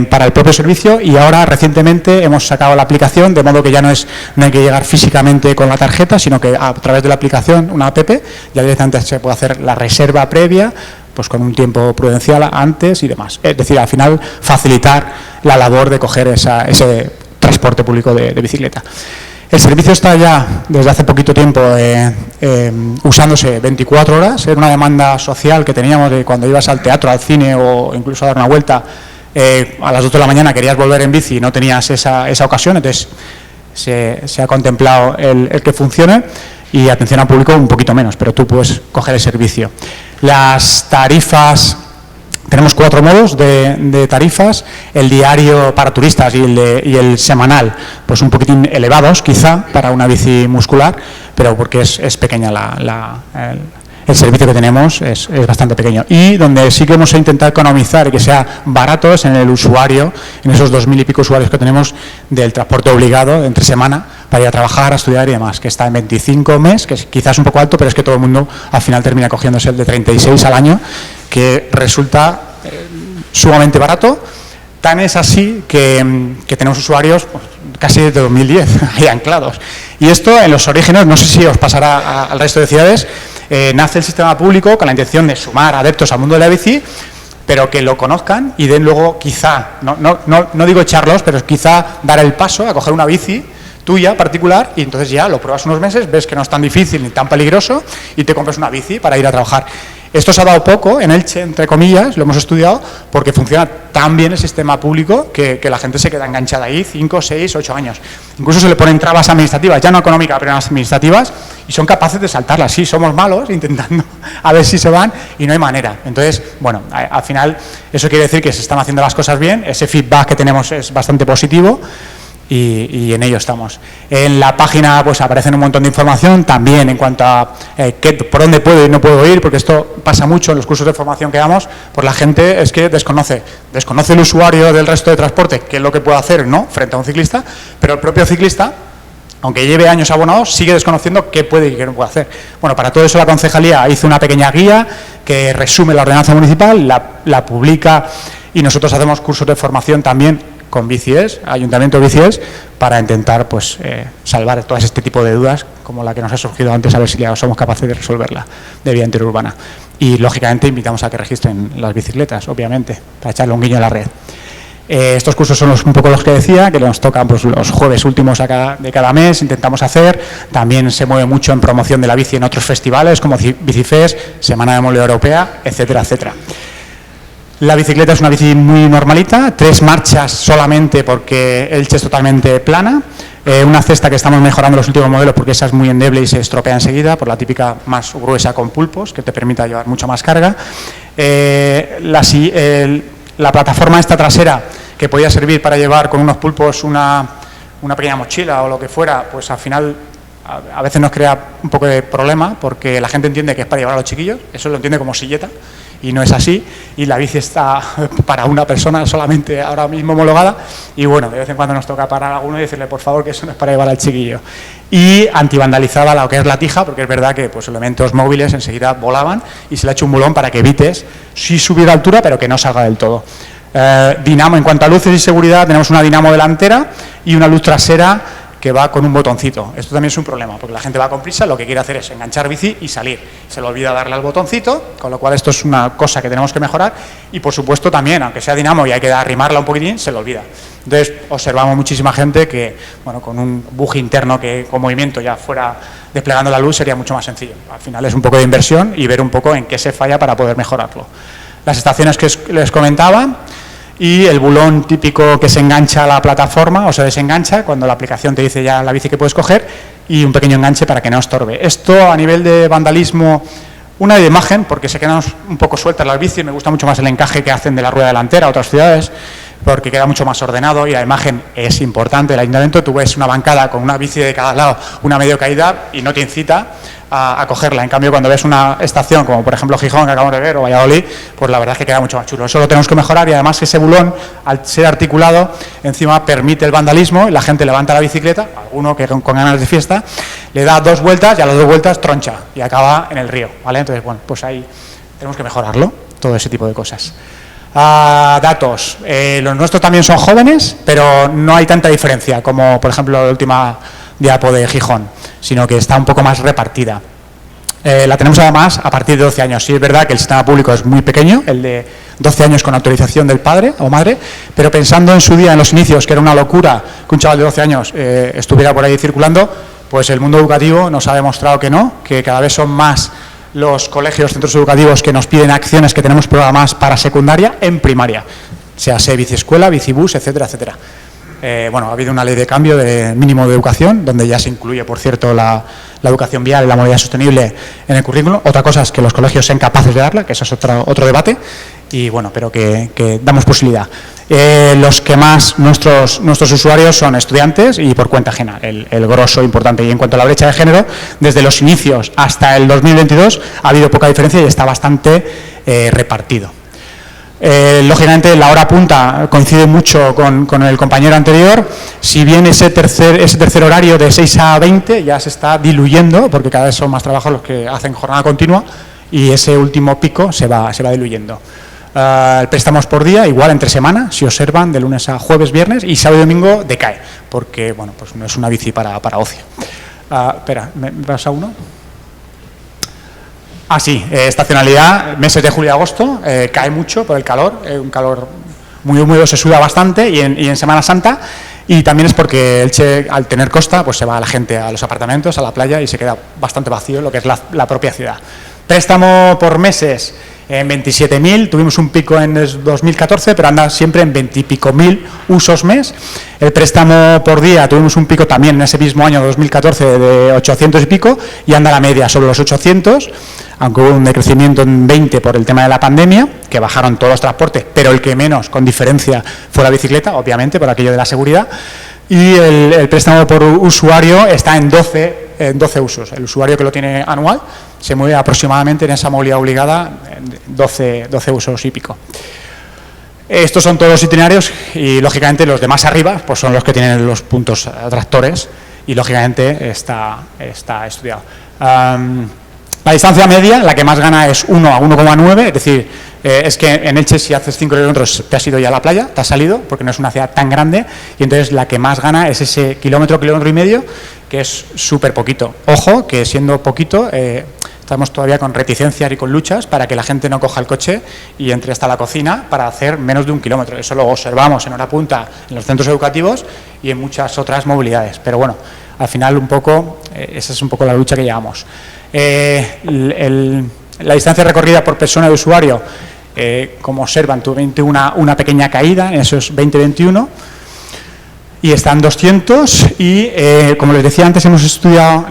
para el propio servicio y ahora recientemente hemos sacado la aplicación, de modo que ya no hay que llegar físicamente con la tarjeta, sino que a través de la aplicación, una app, ya directamente se puede hacer la reserva previa, pues con un tiempo prudencial antes y demás. Es decir, al final facilitar la labor de coger ese transporte público de bicicleta. El servicio está ya desde hace poquito tiempo usándose 24 horas. Era una demanda social que teníamos de cuando ibas al teatro, al cine o incluso a dar una vuelta a las 2 de la mañana querías volver en bici y no tenías esa ocasión, entonces se ha contemplado el que funcione y atención al público un poquito menos, pero tú puedes coger el servicio. Las tarifas... Tenemos 4 modos de tarifas, el diario para turistas y el semanal, pues un poquitín elevados quizá para una bici muscular, pero porque es pequeña el servicio que tenemos es bastante pequeño. Y donde sí que hemos intentado economizar y que sea barato es en el usuario, en esos 2.000 y pico usuarios que tenemos del transporte obligado entre semana para ir a trabajar, a estudiar y demás, que está en 25 mes, que quizás es un poco alto, pero es que todo el mundo al final termina cogiéndose el de 36 al año, que resulta sumamente barato. Tan es así que tenemos usuarios pues, casi desde 2010 ahí anclados. Y esto en los orígenes, no sé si os pasará al resto de ciudades, nace el sistema público con la intención de sumar adeptos al mundo de la bici, pero que lo conozcan y den luego quizá, no digo echarlos, pero quizá dar el paso a coger una bici tuya particular y entonces ya lo pruebas unos meses, ves que no es tan difícil ni tan peligroso y te compras una bici para ir a trabajar. Esto se ha dado poco en Elche, entre comillas, lo hemos estudiado, porque funciona tan bien el sistema público que la gente se queda enganchada ahí 5, 6, 8 años. Incluso se le ponen trabas administrativas, ya no económicas, pero administrativas, y son capaces de saltarlas. Sí, somos malos intentando a ver si se van y no hay manera. Entonces, bueno, al final eso quiere decir que se están haciendo las cosas bien, ese feedback que tenemos es bastante positivo. Y en ello estamos. En la página pues aparecen un montón de información también en cuanto a por dónde puedo y no puedo ir, porque esto pasa mucho en los cursos de formación que damos, pues la gente es que desconoce el usuario del resto de transporte qué es lo que puede hacer, ¿no?, frente a un ciclista, pero el propio ciclista, aunque lleve años abonados, sigue desconociendo qué puede y qué no puede hacer. Bueno, para todo eso la concejalía hizo una pequeña guía que resume la ordenanza municipal, la publica y nosotros hacemos cursos de formación también con BiciEls, Ayuntamiento de BiciEls, para intentar pues salvar todo este tipo de dudas como la que nos ha surgido antes, a ver si ya somos capaces de resolverla de vía interurbana. Y lógicamente invitamos a que registren las bicicletas, obviamente, para echarle un guiño a la red. Estos cursos son un poco los que decía, que nos tocan pues, los jueves últimos de cada mes, intentamos hacer. También se mueve mucho en promoción de la bici en otros festivales como Bicifest, Semana de Movilidad Europea, etcétera, etcétera. La bicicleta es una bici muy normalita, 3 marchas solamente porque Elche es totalmente plana, una cesta que estamos mejorando en los últimos modelos porque esa es muy endeble y se estropea enseguida, por la típica más gruesa con pulpos que te permita llevar mucha más carga. La plataforma esta trasera que podía servir para llevar con unos pulpos una pequeña mochila o lo que fuera, pues al final a veces nos crea un poco de problema porque la gente entiende que es para llevar a los chiquillos, eso lo entiende como silleta y no es así, y la bici está para una persona solamente ahora mismo homologada, y bueno, de vez en cuando nos toca parar a alguno y decirle por favor que eso no es para llevar al chiquillo. Y antivandalizada lo que es la tija, porque es verdad que pues elementos móviles enseguida volaban y se le ha hecho un bulón para que evites sí subir a altura pero que no salga del todo. Dinamo, en cuanto a luces y seguridad, tenemos una dinamo delantera y una luz trasera que va con un botoncito. Esto también es un problema, porque la gente va con prisa, lo que quiere hacer es enganchar bici y salir. Se le olvida darle al botoncito, con lo cual esto es una cosa que tenemos que mejorar, y por supuesto también, aunque sea dinamo y hay que arrimarla un poquitín, se le olvida. Entonces observamos muchísima gente que, bueno, con un buje interno que con movimiento ya fuera desplegando la luz sería mucho más sencillo. Al final es un poco de inversión y ver un poco en qué se falla para poder mejorarlo. Las estaciones que les comentaba, y el bulón típico que se engancha a la plataforma o se desengancha cuando la aplicación te dice ya la bici que puedes coger, y un pequeño enganche para que no estorbe. Esto a nivel de vandalismo, una de imagen, porque se quedan un poco sueltas las bicis, me gusta mucho más el encaje que hacen de la rueda delantera a otras ciudades, porque queda mucho más ordenado y la imagen es importante. El ayuntamiento, tú ves una bancada con una bici de cada lado, una medio caída y no te incita a cogerla. En cambio, cuando ves una estación como por ejemplo Gijón, que acabamos de ver, o Valladolid, pues la verdad es que queda mucho más chulo. Eso lo tenemos que mejorar, y además ese bulón, al ser articulado, encima permite el vandalismo, y la gente levanta la bicicleta, alguno que con ganas de fiesta, le da 2 vueltas y a las 2 vueltas troncha y acaba en el río, ¿vale? Entonces, bueno, pues ahí tenemos que mejorarlo, todo ese tipo de cosas. Datos. Los nuestros también son jóvenes, pero no hay tanta diferencia como, por ejemplo, la última diapo de Gijón, sino que está un poco más repartida. La tenemos además a partir de 12 años. Sí es verdad que el sistema público es muy pequeño, el de 12 años con autorización del padre o madre, pero pensando en su día, en los inicios, que era una locura que un chaval de 12 años estuviera por ahí circulando, pues el mundo educativo nos ha demostrado que no, que cada vez son más los colegios, centros educativos que nos piden acciones que tenemos programadas para secundaria en primaria, sea biciescuela, bicibús, etcétera, etcétera. Bueno, ha habido una ley de cambio de mínimo de educación, donde ya se incluye, por cierto, la educación vial y la movilidad sostenible en el currículum. Otra cosa es que los colegios sean capaces de darla, que eso es otro debate, y bueno, pero que damos posibilidad. Los que más nuestros usuarios son estudiantes y por cuenta ajena, el grosso importante. Y en cuanto a la brecha de género, desde los inicios hasta el 2022 ha habido poca diferencia y está bastante repartido. Lógicamente la hora punta coincide mucho con el compañero anterior. Si bien ese tercer horario de 6 a 20 ya se está diluyendo, porque cada vez son más trabajos los que hacen jornada continua, y ese último pico se va diluyendo. El préstamos por día, igual entre semana, si observan, de lunes a jueves, viernes, y sábado y domingo decae, porque bueno, pues no es una bici para ocio. Espera, ¿me pasa uno? Sí, estacionalidad, meses de julio y agosto, cae mucho por el calor, un calor muy húmedo, se suda bastante, y en Semana Santa, y también es porque Elche, al tener costa, pues se va la gente a los apartamentos, a la playa, y se queda bastante vacío lo que es la propia ciudad. Préstamo por meses en 27.000, tuvimos un pico en el 2014, pero anda siempre en 20 y pico mil usos mes. El préstamo por día tuvimos un pico también en ese mismo año 2014 de 800 y pico, y anda la media sobre los 800, aunque hubo un decrecimiento en 20 por el tema de la pandemia, que bajaron todos los transportes, pero el que menos, con diferencia, fue la bicicleta, obviamente, por aquello de la seguridad. Y el préstamo por usuario está en 12 usos. El usuario que lo tiene anual se mueve aproximadamente en esa movilidad obligada en 12 usos y pico. Estos son todos los itinerarios, y lógicamente los de más arriba pues son los que tienen los puntos atractores, y lógicamente está estudiado. La distancia media, la que más gana es 1 a 1,9, es decir, es que en Elche si haces 5 kilómetros te has ido ya a la playa, te has salido, porque no es una ciudad tan grande, y entonces la que más gana es ese kilómetro y medio, que es súper poquito. Ojo, que siendo poquito, estamos todavía con reticencias y con luchas para que la gente no coja el coche y entre hasta la cocina para hacer menos de 1 kilómetro. Eso lo observamos en hora punta en los centros educativos y en muchas otras movilidades. Pero bueno, al final un poco, esa es un poco la lucha que llevamos. La distancia recorrida por persona de usuario, como observan, tuviste una pequeña caída en esos 20-21, y están 200, y como les decía antes, hemos estudiado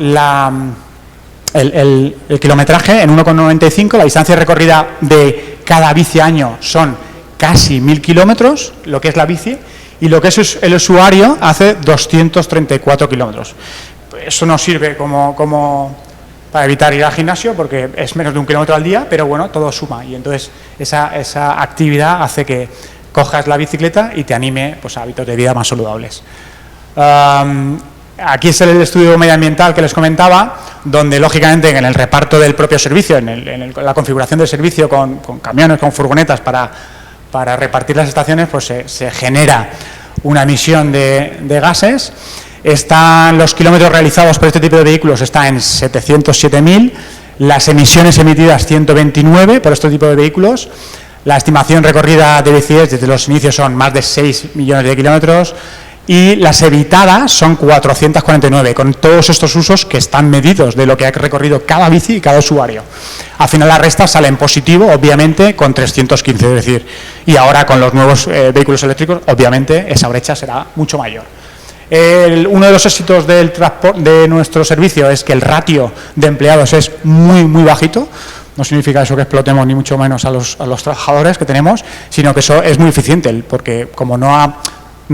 el kilometraje en 1,95, la distancia recorrida de cada bici año son casi 1.000 kilómetros, lo que es la bici, y lo que es el usuario hace 234 kilómetros. eso no sirve como para evitar ir al gimnasio porque es menos de 1 kilómetro al día, pero bueno, todo suma y entonces esa actividad hace que cojas la bicicleta y te anime pues, a hábitos de vida más saludables. Aquí es el estudio medioambiental que les comentaba, donde lógicamente en el reparto del propio servicio, en la configuración del servicio con camiones, con furgonetas para repartir las estaciones, pues se genera una emisión de gases. Están los kilómetros realizados por este tipo de vehículos, está en 707.000, las emisiones emitidas 129 por este tipo de vehículos, la estimación recorrida de BCS desde los inicios son más de 6 millones de kilómetros y las evitadas son 449, con todos estos usos que están medidos de lo que ha recorrido cada bici y cada usuario. Al final la resta sale en positivo, obviamente, con 315, es decir, y ahora con los nuevos vehículos eléctricos, obviamente, esa brecha será mucho mayor. Uno de los éxitos de nuestro servicio es que el ratio de empleados es muy, muy bajito. No significa eso que explotemos ni mucho menos a los trabajadores que tenemos, sino que eso es muy eficiente, porque como no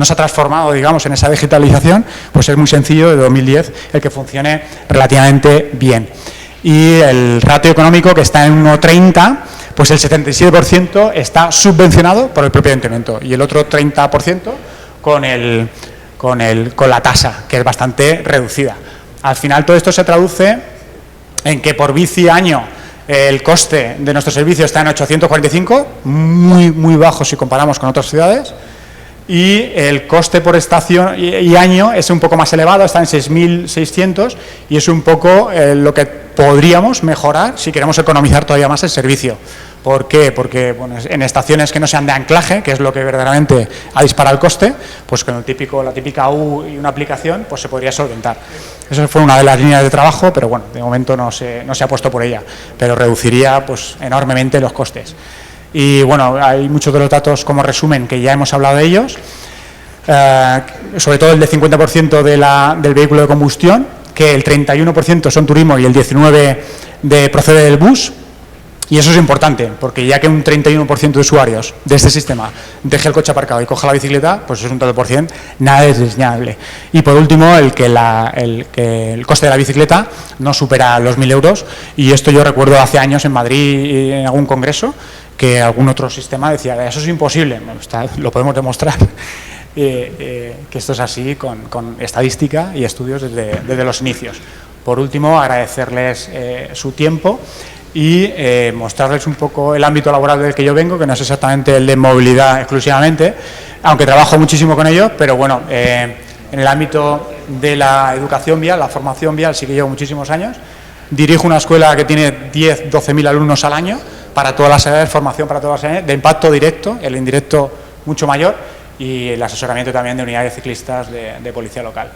se ha transformado, digamos, en esa digitalización, pues es muy sencillo, de 2010, el que funcione relativamente bien. Y el ratio económico, que está en 1,30, pues el 77% está subvencionado por el propio ayuntamiento y el otro 30% con la tasa, que es bastante reducida. Al final todo esto se traduce en que por bici año el coste de nuestro servicio está en 845, muy, muy bajo si comparamos con otras ciudades, y el coste por estación y año es un poco más elevado, está en 6.600 y es un poco lo que podríamos mejorar si queremos economizar todavía más el servicio. ¿Por qué? Porque bueno, en estaciones que no sean de anclaje, que es lo que verdaderamente ha disparado el coste, pues con la típica U y una aplicación, pues se podría solventar. Eso fue una de las líneas de trabajo, pero bueno, de momento no se ha puesto por ella, pero reduciría pues enormemente los costes. Y bueno, hay muchos de los datos como resumen que ya hemos hablado de ellos, sobre todo el de 50% del vehículo de combustión, que el 31% son turismo y el 19% procede del bus. Y eso es importante, porque ya que un 31% de usuarios de este sistema deje el coche aparcado y coja la bicicleta, pues es un tanto por cien, nada es desdeñable. Y por último, el que el coste de la bicicleta no supera los 1.000 euros, y esto yo recuerdo hace años en Madrid, en algún congreso, que algún otro sistema decía, eso es imposible, lo podemos demostrar, que esto es así con estadística y estudios desde los inicios. Por último, agradecerles su tiempo y mostrarles un poco el ámbito laboral del que yo vengo, que no es exactamente el de movilidad exclusivamente, aunque trabajo muchísimo con ello, pero bueno, en el ámbito de la educación vial, la formación vial, sí que llevo muchísimos años. Dirijo una escuela que tiene 10-12.000 alumnos al año para todas las edades, formación para todas las edades, de impacto directo, el indirecto mucho mayor, y el asesoramiento también de unidades ciclistas de policía local,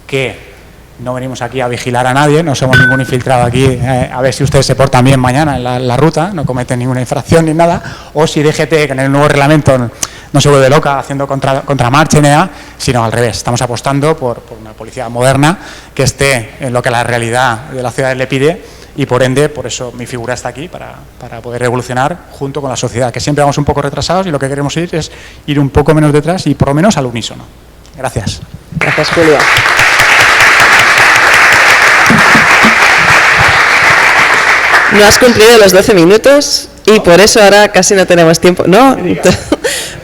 que no venimos aquí a vigilar a nadie, no somos ningún infiltrado aquí, a ver si ustedes se portan bien mañana en la ruta, no cometen ninguna infracción ni nada, o si DGT, que en el nuevo reglamento no se vuelve loca haciendo contramarcha ni nada, sino al revés, estamos apostando por una policía moderna que esté en lo que la realidad de la ciudad le pide, y por ende, por eso mi figura está aquí, para poder evolucionar junto con la sociedad, que siempre vamos un poco retrasados y lo que queremos es ir un poco menos detrás y por lo menos al unísono. Gracias. Gracias, Julio. No has cumplido los 12 minutos y por eso ahora casi no tenemos tiempo. No,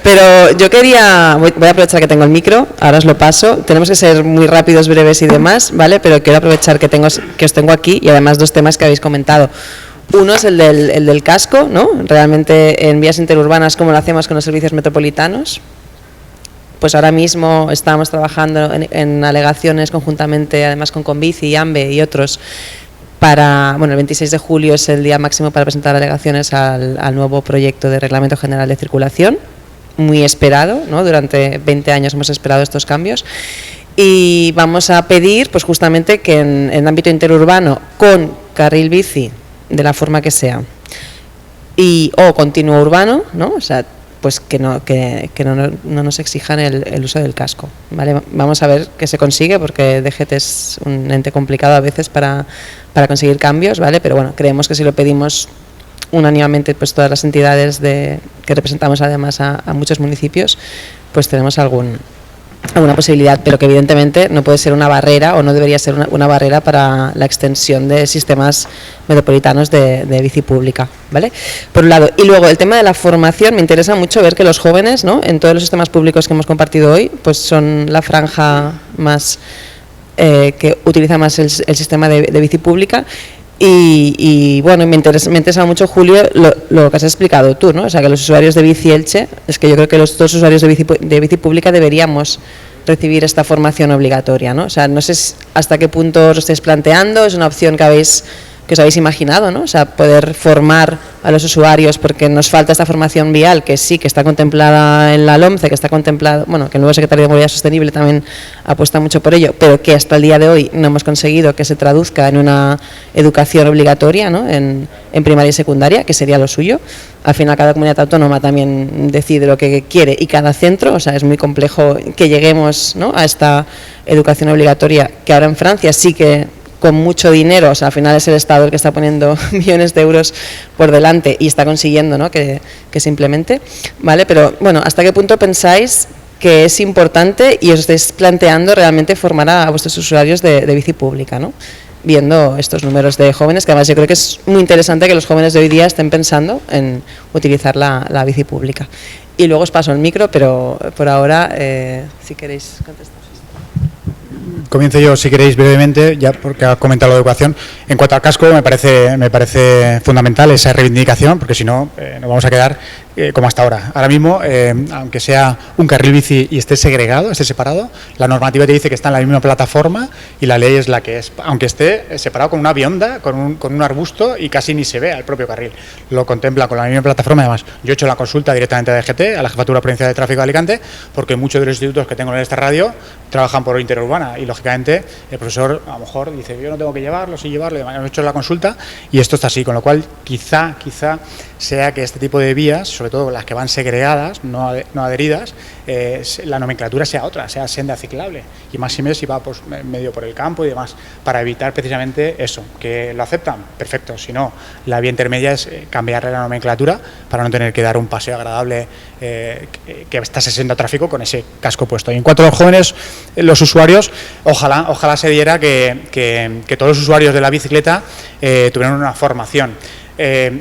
pero yo quería, voy a aprovechar que tengo el micro, ahora os lo paso. Tenemos que ser muy rápidos, breves y demás, ¿vale? Pero quiero aprovechar que os tengo aquí y además dos temas que habéis comentado. Uno es el del casco, ¿no? Realmente en vías interurbanas, ¿cómo lo hacemos con los servicios metropolitanos? Pues ahora mismo estamos trabajando en alegaciones conjuntamente, además con Conbici y AMBE y otros, el 26 de julio es el día máximo para presentar alegaciones al nuevo proyecto de Reglamento General de Circulación, muy esperado, ¿no? Durante 20 años hemos esperado estos cambios, y vamos a pedir pues justamente que en el ámbito interurbano, con carril bici, de la forma que sea, o continuo urbano, ¿no? O sea, pues que no nos exijan el uso del casco, ¿vale? Vamos a ver qué se consigue, porque DGT es un ente complicado a veces para conseguir cambios, ¿vale? Pero bueno, creemos que si lo pedimos unánimemente, pues todas las entidades que representamos además a muchos municipios, pues tenemos algún alguna posibilidad, pero que evidentemente no puede ser una barrera o no debería ser una barrera para la extensión de sistemas metropolitanos de bici pública, ¿vale? Por un lado. Y luego el tema de la formación, me interesa mucho ver que los jóvenes, ¿no?, en todos los sistemas públicos que hemos compartido hoy, pues son la franja más que utiliza más el sistema de bici pública. Y bueno, me interesa mucho, Julio, lo que has explicado tú, ¿no? O sea, que los usuarios de Bici Elche, es que yo creo que los dos usuarios de bici pública deberíamos recibir esta formación obligatoria, ¿no? O sea, no sé hasta qué punto os estáis planteando, es una opción que os habéis imaginado, ¿no? O sea, poder formar a los usuarios, porque nos falta esta formación vial, que sí, que está contemplada en la LOMCE, que está contemplada, bueno, que el nuevo secretario de Movilidad Sostenible también apuesta mucho por ello, pero que hasta el día de hoy no hemos conseguido que se traduzca en una educación obligatoria, ¿no?, en primaria y secundaria, que sería lo suyo. Al final cada comunidad autónoma también decide lo que quiere y cada centro, o sea, es muy complejo que lleguemos, ¿no?, a esta educación obligatoria, que ahora en Francia sí que con mucho dinero, o sea, al final es el Estado el que está poniendo millones de euros por delante y está consiguiendo, ¿no?, que se implemente, ¿vale? Pero bueno, ¿hasta qué punto pensáis que es importante y os estáis planteando realmente formar a vuestros usuarios de bici pública, ¿no?, viendo estos números de jóvenes, que además yo creo que es muy interesante que los jóvenes de hoy día estén pensando en utilizar la bici pública? Y luego os paso el micro, pero por ahora, si queréis contestar. Comienzo yo, si queréis, brevemente, ya porque ha comentado lo de educación. En cuanto al casco, me parece fundamental esa reivindicación, porque si no, nos vamos a quedar como hasta ahora. Ahora mismo, aunque sea un carril bici y esté segregado, esté separado, la normativa te dice que está en la misma plataforma y la ley es la que es, aunque esté separado con una bionda, con un arbusto y casi ni se ve al propio carril. Lo contempla con la misma plataforma. Además, yo he hecho la consulta directamente a DGT, a la Jefatura Provincial de Tráfico de Alicante, porque muchos de los institutos que tengo en esta radio trabajan por interurbana y, lógicamente, el profesor a lo mejor dice, yo no tengo que llevarlo, sí llevarlo, he hecho la consulta y esto está así, con lo cual quizá sea que este tipo de vías, sobre todo las que van segregadas, no adheridas, la nomenclatura sea otra, sea senda ciclable, y más si va pues, medio por el campo y demás, para evitar precisamente eso. ¿Que lo aceptan? Perfecto, si no, la vía intermedia es cambiarle la nomenclatura para no tener que dar un paseo agradable que está sesenta tráfico con ese casco puesto. Y en cuanto a los jóvenes, los usuarios, ojalá se diera que todos los usuarios de la bicicleta tuvieran una formación.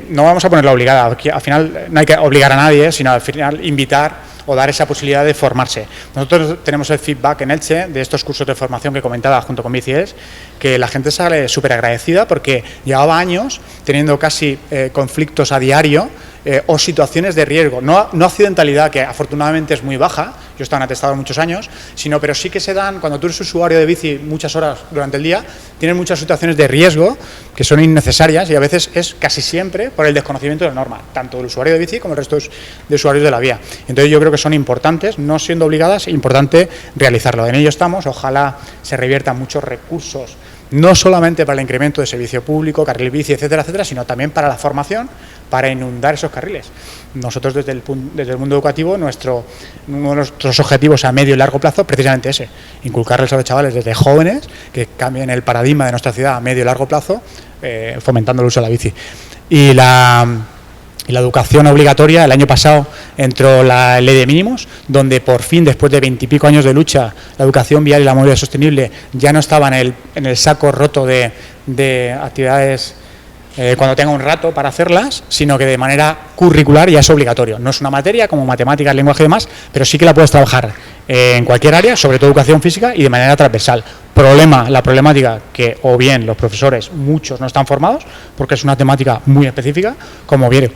No vamos a ponerla obligada, al final no hay que obligar a nadie, sino al final invitar o dar esa posibilidad de formarse. Nosotros tenemos el feedback en Elche de estos cursos de formación que comentaba junto con BiciES, que la gente sale súper agradecida porque llevaba años teniendo casi conflictos a diario o situaciones de riesgo, no accidentalidad, que afortunadamente es muy baja, yo he estado en atestado muchos años, pero sí que se dan, cuando tú eres usuario de bici muchas horas durante el día, tienes muchas situaciones de riesgo que son innecesarias y a veces es casi siempre por el desconocimiento de la norma, tanto del usuario de bici como el resto de usuarios de la vía. Entonces yo creo que son importantes, no siendo obligadas, importante realizarlo. En ello estamos, ojalá se reviertan muchos recursos, no solamente para el incremento de servicio público, carril bici, etcétera, etcétera, sino también para la formación, para inundar esos carriles. Nosotros desde el mundo educativo, uno de nuestros objetivos a medio y largo plazo, precisamente ese, inculcarles a los chavales desde jóvenes que cambien el paradigma de nuestra ciudad a medio y largo plazo, fomentando el uso de la bici. Y la educación obligatoria, el año pasado entró la ley de mínimos, donde por fin, después de 20 y pico años de lucha, la educación vial y la movilidad sostenible ya no estaba en el saco roto de actividades cuando tenga un rato para hacerlas, sino que de manera curricular ya es obligatorio. No es una materia como matemáticas, lenguaje y demás, pero sí que la puedes trabajar en cualquier área, sobre todo educación física y de manera transversal. La problemática que o bien los profesores, muchos no están formados, porque es una temática muy específica, como bien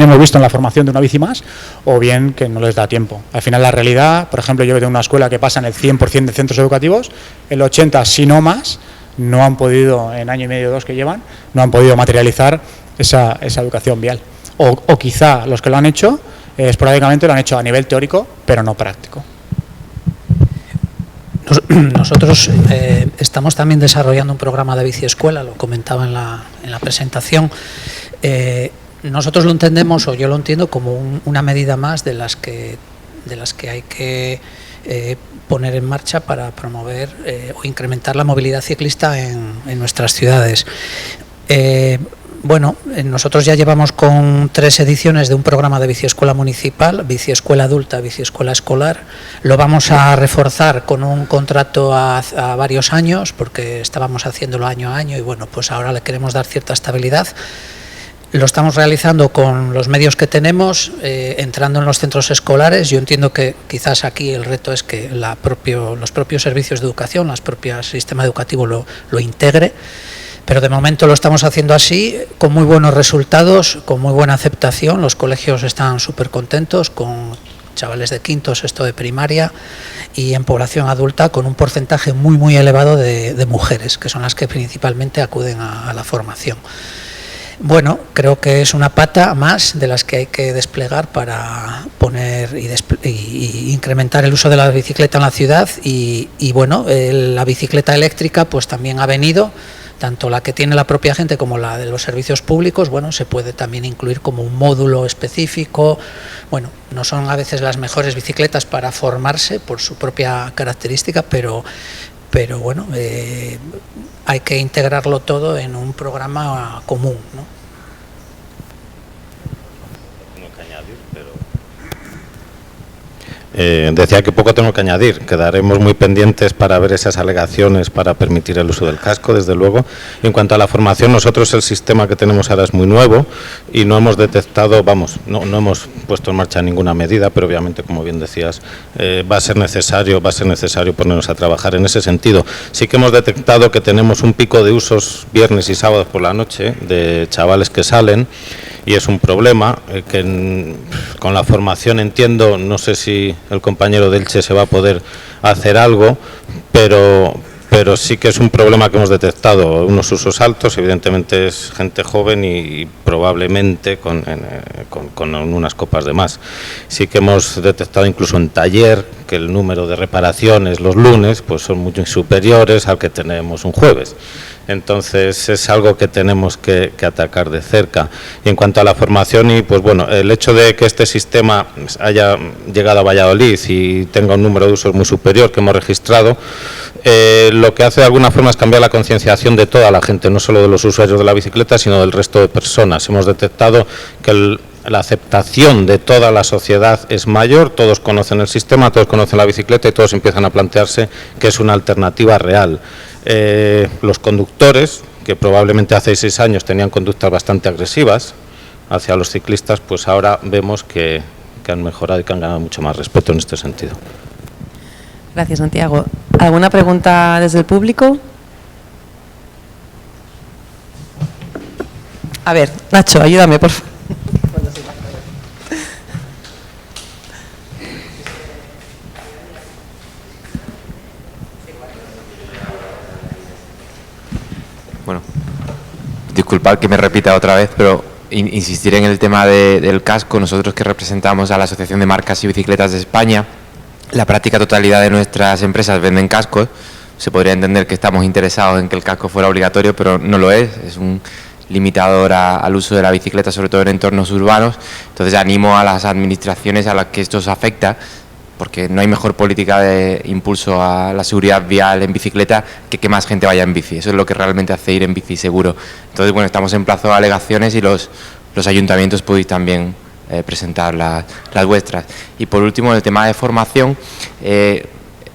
hemos visto en la formación de una bici más, o bien que no les da tiempo. Al final la realidad, por ejemplo, yo que tengo una escuela que pasa en el 100% de centros educativos, el 80%, si no más, no han podido, en año y medio o dos que llevan, no han podido materializar esa educación vial. O quizá los que lo han hecho, esporádicamente lo han hecho a nivel teórico, pero no práctico. Nosotros estamos también desarrollando un programa de biciescuela, lo comentaba en la presentación. Nosotros lo entendemos, o yo lo entiendo, como una medida más de las que hay que poner en marcha para promover o incrementar la movilidad ciclista en nuestras ciudades. Bueno, nosotros ya llevamos con 3 ediciones de un programa de biciescuela municipal, biciescuela adulta, biciescuela escolar. Lo vamos a reforzar con un contrato a varios años, porque estábamos haciéndolo año a año y bueno, pues ahora le queremos dar cierta estabilidad. Lo estamos realizando con los medios que tenemos, entrando en los centros escolares. Yo entiendo que quizás aquí el reto es que los propios servicios de educación, el propio sistema educativo lo integre, pero de momento lo estamos haciendo así, con muy buenos resultados, con muy buena aceptación. Los colegios están súper contentos, con chavales de quinto, sexto de primaria, y en población adulta con un porcentaje muy, muy elevado de mujeres, que son las que principalmente acuden a la formación. Bueno, creo que es una pata más de las que hay que desplegar para poner y incrementar el uso de la bicicleta en la ciudad y bueno, la bicicleta eléctrica pues también ha venido, tanto la que tiene la propia gente como la de los servicios públicos. Bueno, se puede también incluir como un módulo específico. Bueno, no son a veces las mejores bicicletas para formarse por su propia característica, pero bueno, hay que integrarlo todo en un programa común, ¿no? Decía que poco tengo que añadir, quedaremos muy pendientes para ver esas alegaciones para permitir el uso del casco, desde luego. En cuanto a la formación, nosotros el sistema que tenemos ahora es muy nuevo y no hemos detectado, no hemos puesto en marcha ninguna medida, pero obviamente, como bien decías, va a ser necesario ponernos a trabajar en ese sentido. Sí que hemos detectado que tenemos un pico de usos viernes y sábados por la noche de chavales que salen, y es un problema que con la formación entiendo, no sé si el compañero de Elche se va a poder hacer algo, pero sí que es un problema que hemos detectado, unos usos altos. Evidentemente es gente joven y probablemente con unas copas de más. Sí que hemos detectado incluso en taller que el número de reparaciones los lunes pues son muy superiores al que tenemos un jueves. Entonces es algo que tenemos que atacar de cerca. Y en cuanto a la formación, y pues bueno, el hecho de que este sistema haya llegado a Valladolid y tenga un número de usos muy superior que hemos registrado, lo que hace de alguna forma es cambiar la concienciación de toda la gente, no solo de los usuarios de la bicicleta, sino del resto de personas. Hemos detectado que la aceptación de toda la sociedad es mayor, todos conocen el sistema, todos conocen la bicicleta y todos empiezan a plantearse que es una alternativa real. Los conductores, que probablemente hace 6 años tenían conductas bastante agresivas hacia los ciclistas, pues ahora vemos que han mejorado y que han ganado mucho más respeto en este sentido. Gracias, Santiago. ¿Alguna pregunta desde el público? A ver, Nacho, ayúdame, por favor. Bueno, disculpad que me repita otra vez, pero insistiré en el tema del casco. Nosotros, que representamos a la Asociación de Marcas y Bicicletas de España, la práctica totalidad de nuestras empresas venden cascos. Se podría entender que estamos interesados en que el casco fuera obligatorio, pero no lo es. Es un limitador al uso de la bicicleta, sobre todo en entornos urbanos. Entonces animo a las administraciones a las que esto os afecta, porque no hay mejor política de impulso a la seguridad vial en bicicleta que más gente vaya en bici. Eso es lo que realmente hace ir en bici seguro. Entonces, bueno, estamos en plazo de alegaciones y los ayuntamientos podéis también presentar las vuestras. Y por último, el tema de formación.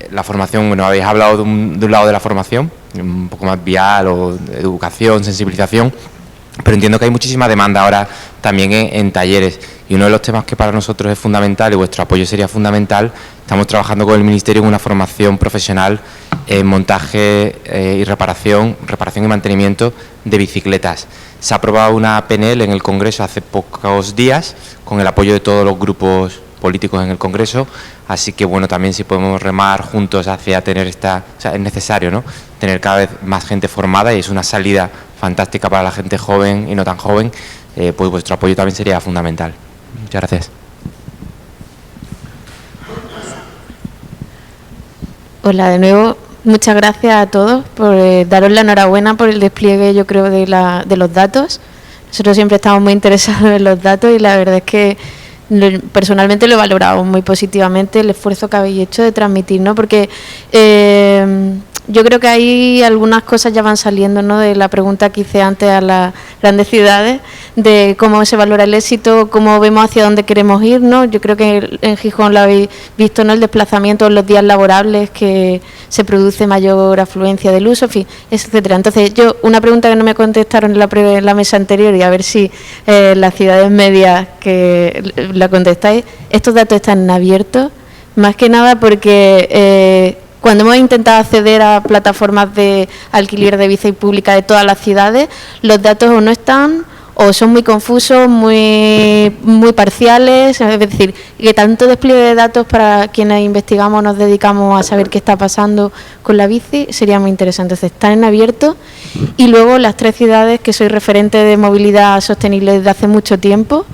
La formación, bueno, habéis hablado de un lado de la formación, un poco más vial o de educación, sensibilización, pero entiendo que hay muchísima demanda ahora también en talleres. Y uno de los temas que para nosotros es fundamental, y vuestro apoyo sería fundamental, estamos trabajando con el Ministerio en una formación profesional en montaje y reparación y mantenimiento de bicicletas. Se ha aprobado una PNL en el Congreso hace pocos días, con el apoyo de todos los grupos políticos en el Congreso, así que bueno, también si podemos remar juntos hacia tener es necesario, ¿no?, tener cada vez más gente formada, y es una salida fantástica para la gente joven y no tan joven, pues vuestro apoyo también sería fundamental. Muchas gracias. Hola, de nuevo, muchas gracias a todos por daros la enhorabuena por el despliegue, yo creo, de los datos. Nosotros siempre estamos muy interesados en los datos y la verdad es que personalmente lo he valorado muy positivamente el esfuerzo que habéis hecho de transmitir, ¿no? Porque yo creo que ahí algunas cosas ya van saliendo, ¿no? De la pregunta que hice antes a las grandes ciudades, de cómo se valora el éxito, cómo vemos hacia dónde queremos ir, ¿no? Yo creo que en Gijón lo habéis visto, ¿no? El desplazamiento en los días laborables, que se produce mayor afluencia del uso, en fin, etcétera. Entonces, yo, una pregunta que no me contestaron en la mesa anterior, y a ver si las ciudades medias que la contestáis, ¿estos datos están abiertos? Más que nada porque cuando hemos intentado acceder a plataformas de alquiler de bici pública de todas las ciudades, los datos o no están o son muy confusos, muy parciales, es decir, que tanto despliegue de datos para quienes investigamos, nos dedicamos a saber qué está pasando con la bici, sería muy interesante. Entonces, están en abierto. Y luego las 3 ciudades, que soy referente de movilidad sostenible desde hace mucho tiempo,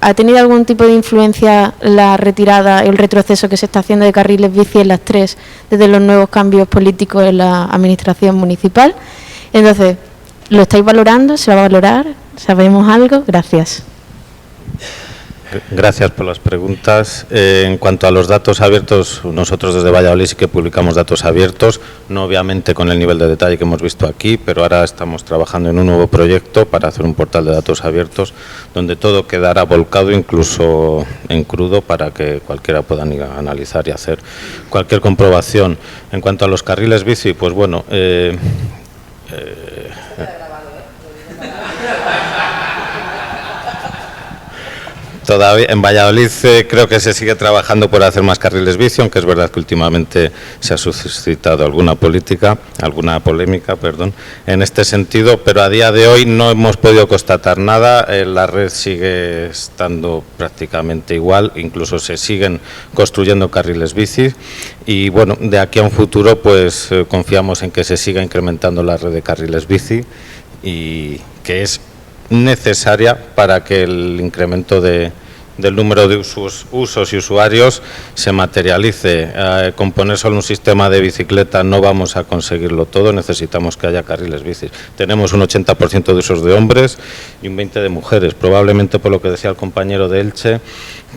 ¿ha tenido algún tipo de influencia la retirada, el retroceso que se está haciendo de carriles bici en las 3 desde los nuevos cambios políticos en la administración municipal? Entonces, ¿lo estáis valorando? ¿Se va a valorar? ¿Sabemos algo? Gracias. Gracias por las preguntas. En cuanto a los datos abiertos, nosotros desde Valladolid sí que publicamos datos abiertos, no obviamente con el nivel de detalle que hemos visto aquí, pero ahora estamos trabajando en un nuevo proyecto para hacer un portal de datos abiertos donde todo quedará volcado, incluso en crudo, para que cualquiera pueda analizar y hacer cualquier comprobación. En cuanto a los carriles bici, pues bueno, todavía en Valladolid creo que se sigue trabajando por hacer más carriles bici, aunque es verdad que últimamente se ha suscitado alguna polémica, en este sentido, pero a día de hoy no hemos podido constatar nada. La red sigue estando prácticamente igual, incluso se siguen construyendo carriles bici y bueno, de aquí a un futuro pues confiamos en que se siga incrementando la red de carriles bici y que es necesaria para que el incremento del número de usos y usuarios se materialice. Con poner solo un sistema de bicicleta no vamos a conseguirlo todo, necesitamos que haya carriles bicis. Tenemos un 80% de usos de hombres y un 20% de mujeres, probablemente por lo que decía el compañero de Elche,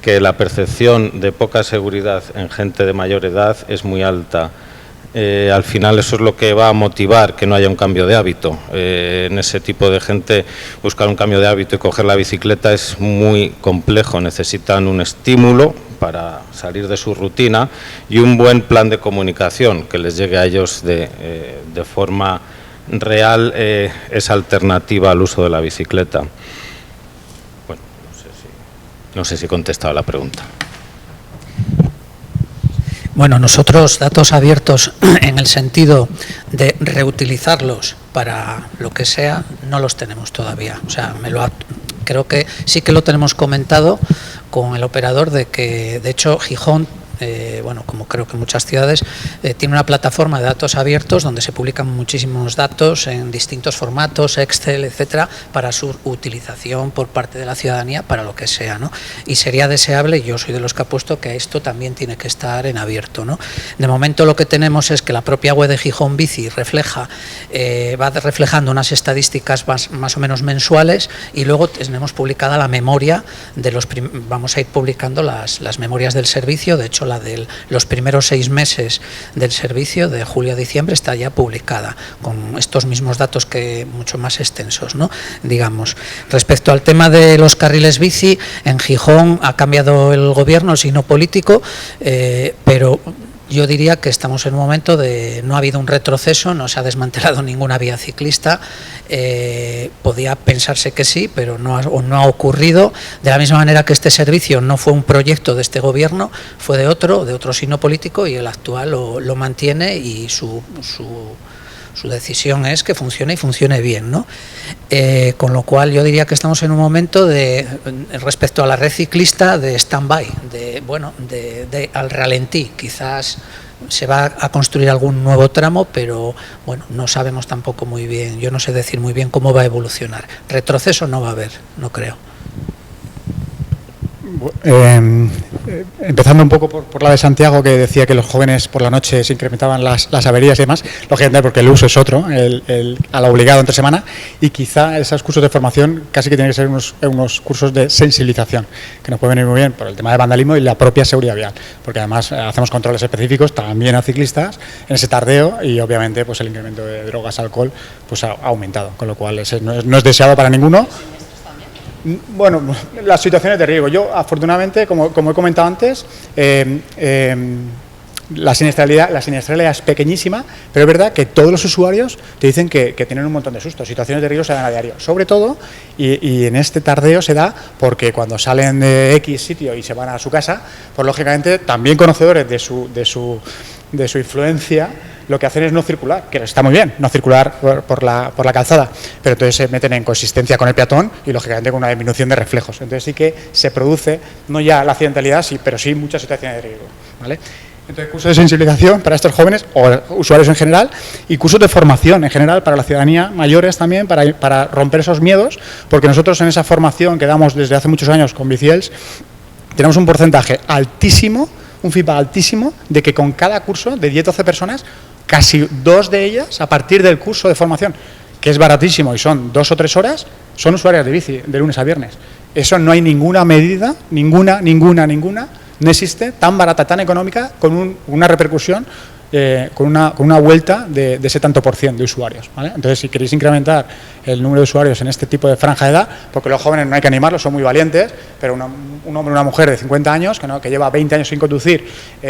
que la percepción de poca seguridad en gente de mayor edad es muy alta. Al final eso es lo que va a motivar que no haya un cambio de hábito. En ese tipo de gente buscar un cambio de hábito y coger la bicicleta es muy complejo, necesitan un estímulo para salir de su rutina y un buen plan de comunicación que les llegue a ellos de forma real esa alternativa al uso de la bicicleta. Bueno, no sé si he contestado la pregunta. Bueno, nosotros datos abiertos en el sentido de reutilizarlos para lo que sea, no los tenemos todavía. O sea, creo que sí que lo tenemos comentado con el operador de que, de hecho, Gijón, bueno, como creo que muchas ciudades, tiene una plataforma de datos abiertos donde se publican muchísimos datos en distintos formatos, Excel, etcétera, para su utilización por parte de la ciudadanía para lo que sea, ¿no? Y sería deseable, yo soy de los que apuesto que esto también tiene que estar en abierto, ¿no? De momento lo que tenemos es que la propia web de Gijón Bici va reflejando unas estadísticas más o menos mensuales y luego tenemos publicada la memoria de vamos a ir publicando las memorias del servicio. De hecho, la de los primeros 6 meses del servicio, de julio a diciembre, está ya publicada, con estos mismos datos que mucho más extensos, ¿no? Digamos. Respecto al tema de los carriles bici, en Gijón ha cambiado el gobierno, el signo político, pero yo diría que estamos en un momento de no ha habido un retroceso, no se ha desmantelado ninguna vía ciclista. Podía pensarse que sí, pero no ha ocurrido. De la misma manera que este servicio no fue un proyecto de este gobierno, fue de otro signo político, y el actual lo mantiene, y su decisión es que funcione y funcione bien, ¿no? Con lo cual yo diría que estamos en un momento respecto a la red ciclista, de stand-by, al ralentí. Quizás se va a construir algún nuevo tramo, pero bueno, no sabemos tampoco muy bien, yo no sé decir muy bien cómo va a evolucionar. Retroceso no va a haber, no creo. empezando un poco por la de Santiago, que decía que los jóvenes por la noche se incrementaban las averías y demás, lógicamente porque el uso es otro, a lo obligado entre semana, y quizá esos cursos de formación casi que tienen que ser unos cursos de sensibilización, que nos pueden venir muy bien por el tema de vandalismo y la propia seguridad vial, porque además hacemos controles específicos también a ciclistas en ese tardeo y obviamente pues el incremento de drogas, alcohol, pues ha aumentado, con lo cual ese no es deseado para ninguno. Bueno, las situaciones de riesgo. Yo, afortunadamente, como he comentado antes, la siniestralidad es pequeñísima, pero es verdad que todos los usuarios te dicen que tienen un montón de sustos. Situaciones de riesgo se dan a diario. Sobre todo, y en este tardeo se da porque cuando salen de X sitio y se van a su casa, pues lógicamente también conocedores de su influencia, lo que hacen es no circular, que está muy bien, no circular por la calzada, pero entonces se meten en consistencia con el peatón y lógicamente con una disminución de reflejos. Entonces sí que se produce, no ya la accidentalidad, sí, pero sí muchas situaciones de riesgo, ¿vale? Entonces cursos de sensibilización para estos jóvenes o usuarios en general y cursos de formación en general para la ciudadanía mayores también, para romper esos miedos, porque nosotros en esa formación que damos desde hace muchos años con Biciels tenemos un porcentaje altísimo, un feedback altísimo de que con cada curso de 10-12 personas, casi 2 de ellas, a partir del curso de formación, que es baratísimo y son 2 o 3 horas, son usuarias de bici de lunes a viernes. Eso no hay ninguna medida, ninguna, no existe tan barata, tan económica, con una repercusión, con una vuelta de ese tanto por cien de usuarios, ¿vale? Entonces, si queréis incrementar el número de usuarios en este tipo de franja de edad, porque los jóvenes no hay que animarlos, son muy valientes, pero un hombre o una mujer de 50 años, que lleva 20 años sin conducir,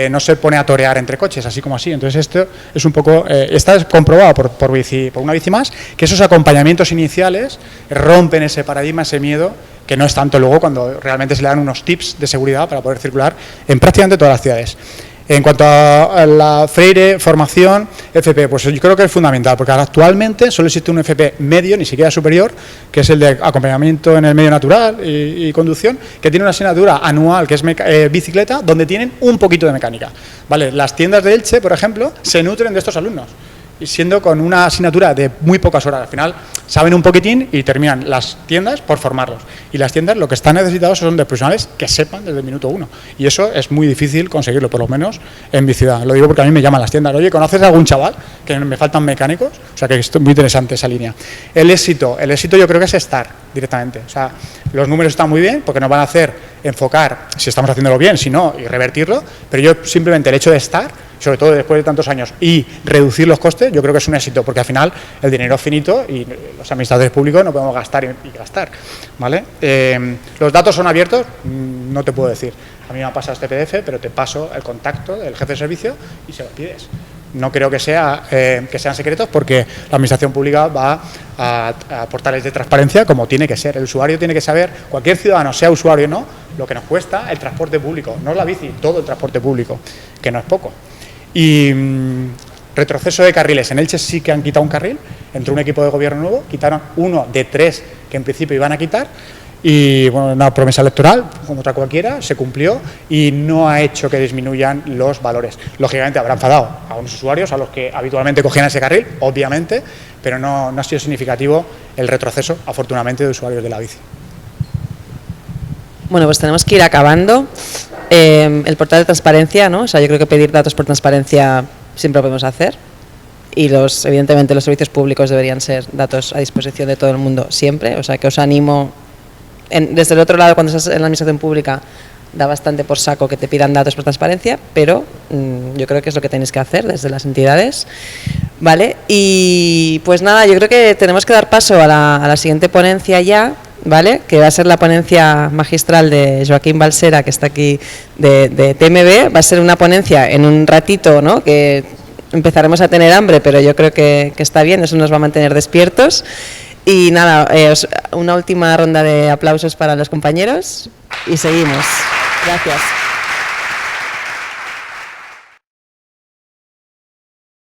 no se pone a torear entre coches, así como así. Entonces, esto es un poco, está comprobado por una bici más, que esos acompañamientos iniciales rompen ese paradigma, ese miedo, que no es tanto luego cuando realmente se le dan unos tips de seguridad para poder circular en prácticamente todas las ciudades. En cuanto a la Freire, formación, FP, pues yo creo que es fundamental, porque actualmente solo existe un FP medio, ni siquiera superior, que es el de acompañamiento en el medio natural y conducción, que tiene una asignatura anual que es bicicleta, donde tienen un poquito de mecánica. ¿Vale? Las tiendas de Elche, por ejemplo, se nutren de estos alumnos, y siendo con una asignatura de muy pocas horas. Al final saben un poquitín y terminan las tiendas por formarlos. Y las tiendas lo que están necesitados son de profesionales que sepan desde el minuto 1. Y eso es muy difícil conseguirlo, por lo menos en mi ciudad. Lo digo porque a mí me llaman las tiendas. Oye, ¿conoces a algún chaval? Que me faltan mecánicos. O sea, que es muy interesante esa línea. El éxito yo creo que es estar directamente. O sea, los números están muy bien porque nos van a hacer enfocar si estamos haciéndolo bien, si no, y revertirlo. Pero yo simplemente el hecho de estar, sobre todo después de tantos años, y reducir los costes, yo creo que es un éxito, porque al final el dinero es finito y los administradores públicos no podemos gastar y gastar, ¿vale? ¿Los datos son abiertos? No te puedo decir. A mí me ha pasado este PDF, pero te paso el contacto del jefe de servicio y se lo pides. No creo que sean secretos, porque la administración pública va a portales de transparencia como tiene que ser. El usuario tiene que saber, cualquier ciudadano, sea usuario o no, lo que nos cuesta el transporte público, no la bici, todo el transporte público, que no es poco. Y retroceso de carriles. En Elche sí que han quitado un carril, entró un equipo de gobierno nuevo, quitaron 1 de 3 que en principio iban a quitar, y bueno, una promesa electoral, como otra cualquiera, se cumplió y no ha hecho que disminuyan los valores. Lógicamente habrá enfadado a unos usuarios, a los que habitualmente cogían ese carril, obviamente, pero no ha sido significativo el retroceso, afortunadamente, de usuarios de la bici. Bueno, pues tenemos que ir acabando. El portal de transparencia, ¿no? O sea, yo creo que pedir datos por transparencia siempre lo podemos hacer. Y evidentemente los servicios públicos deberían ser datos a disposición de todo el mundo siempre. O sea, que os animo. Desde el otro lado, cuando estás en la administración pública, da bastante por saco que te pidan datos por transparencia, pero yo creo que es lo que tenéis que hacer desde las entidades. ¿Vale? Y pues nada, yo creo que tenemos que dar paso a la siguiente ponencia ya, ¿vale? Que va a ser la ponencia magistral de Joaquín Balsera, que está aquí de TMB. Va a ser una ponencia en un ratito, ¿no? Que empezaremos a tener hambre, pero yo creo que está bien, eso nos va a mantener despiertos. Y nada, una última ronda de aplausos para los compañeros y seguimos. Gracias.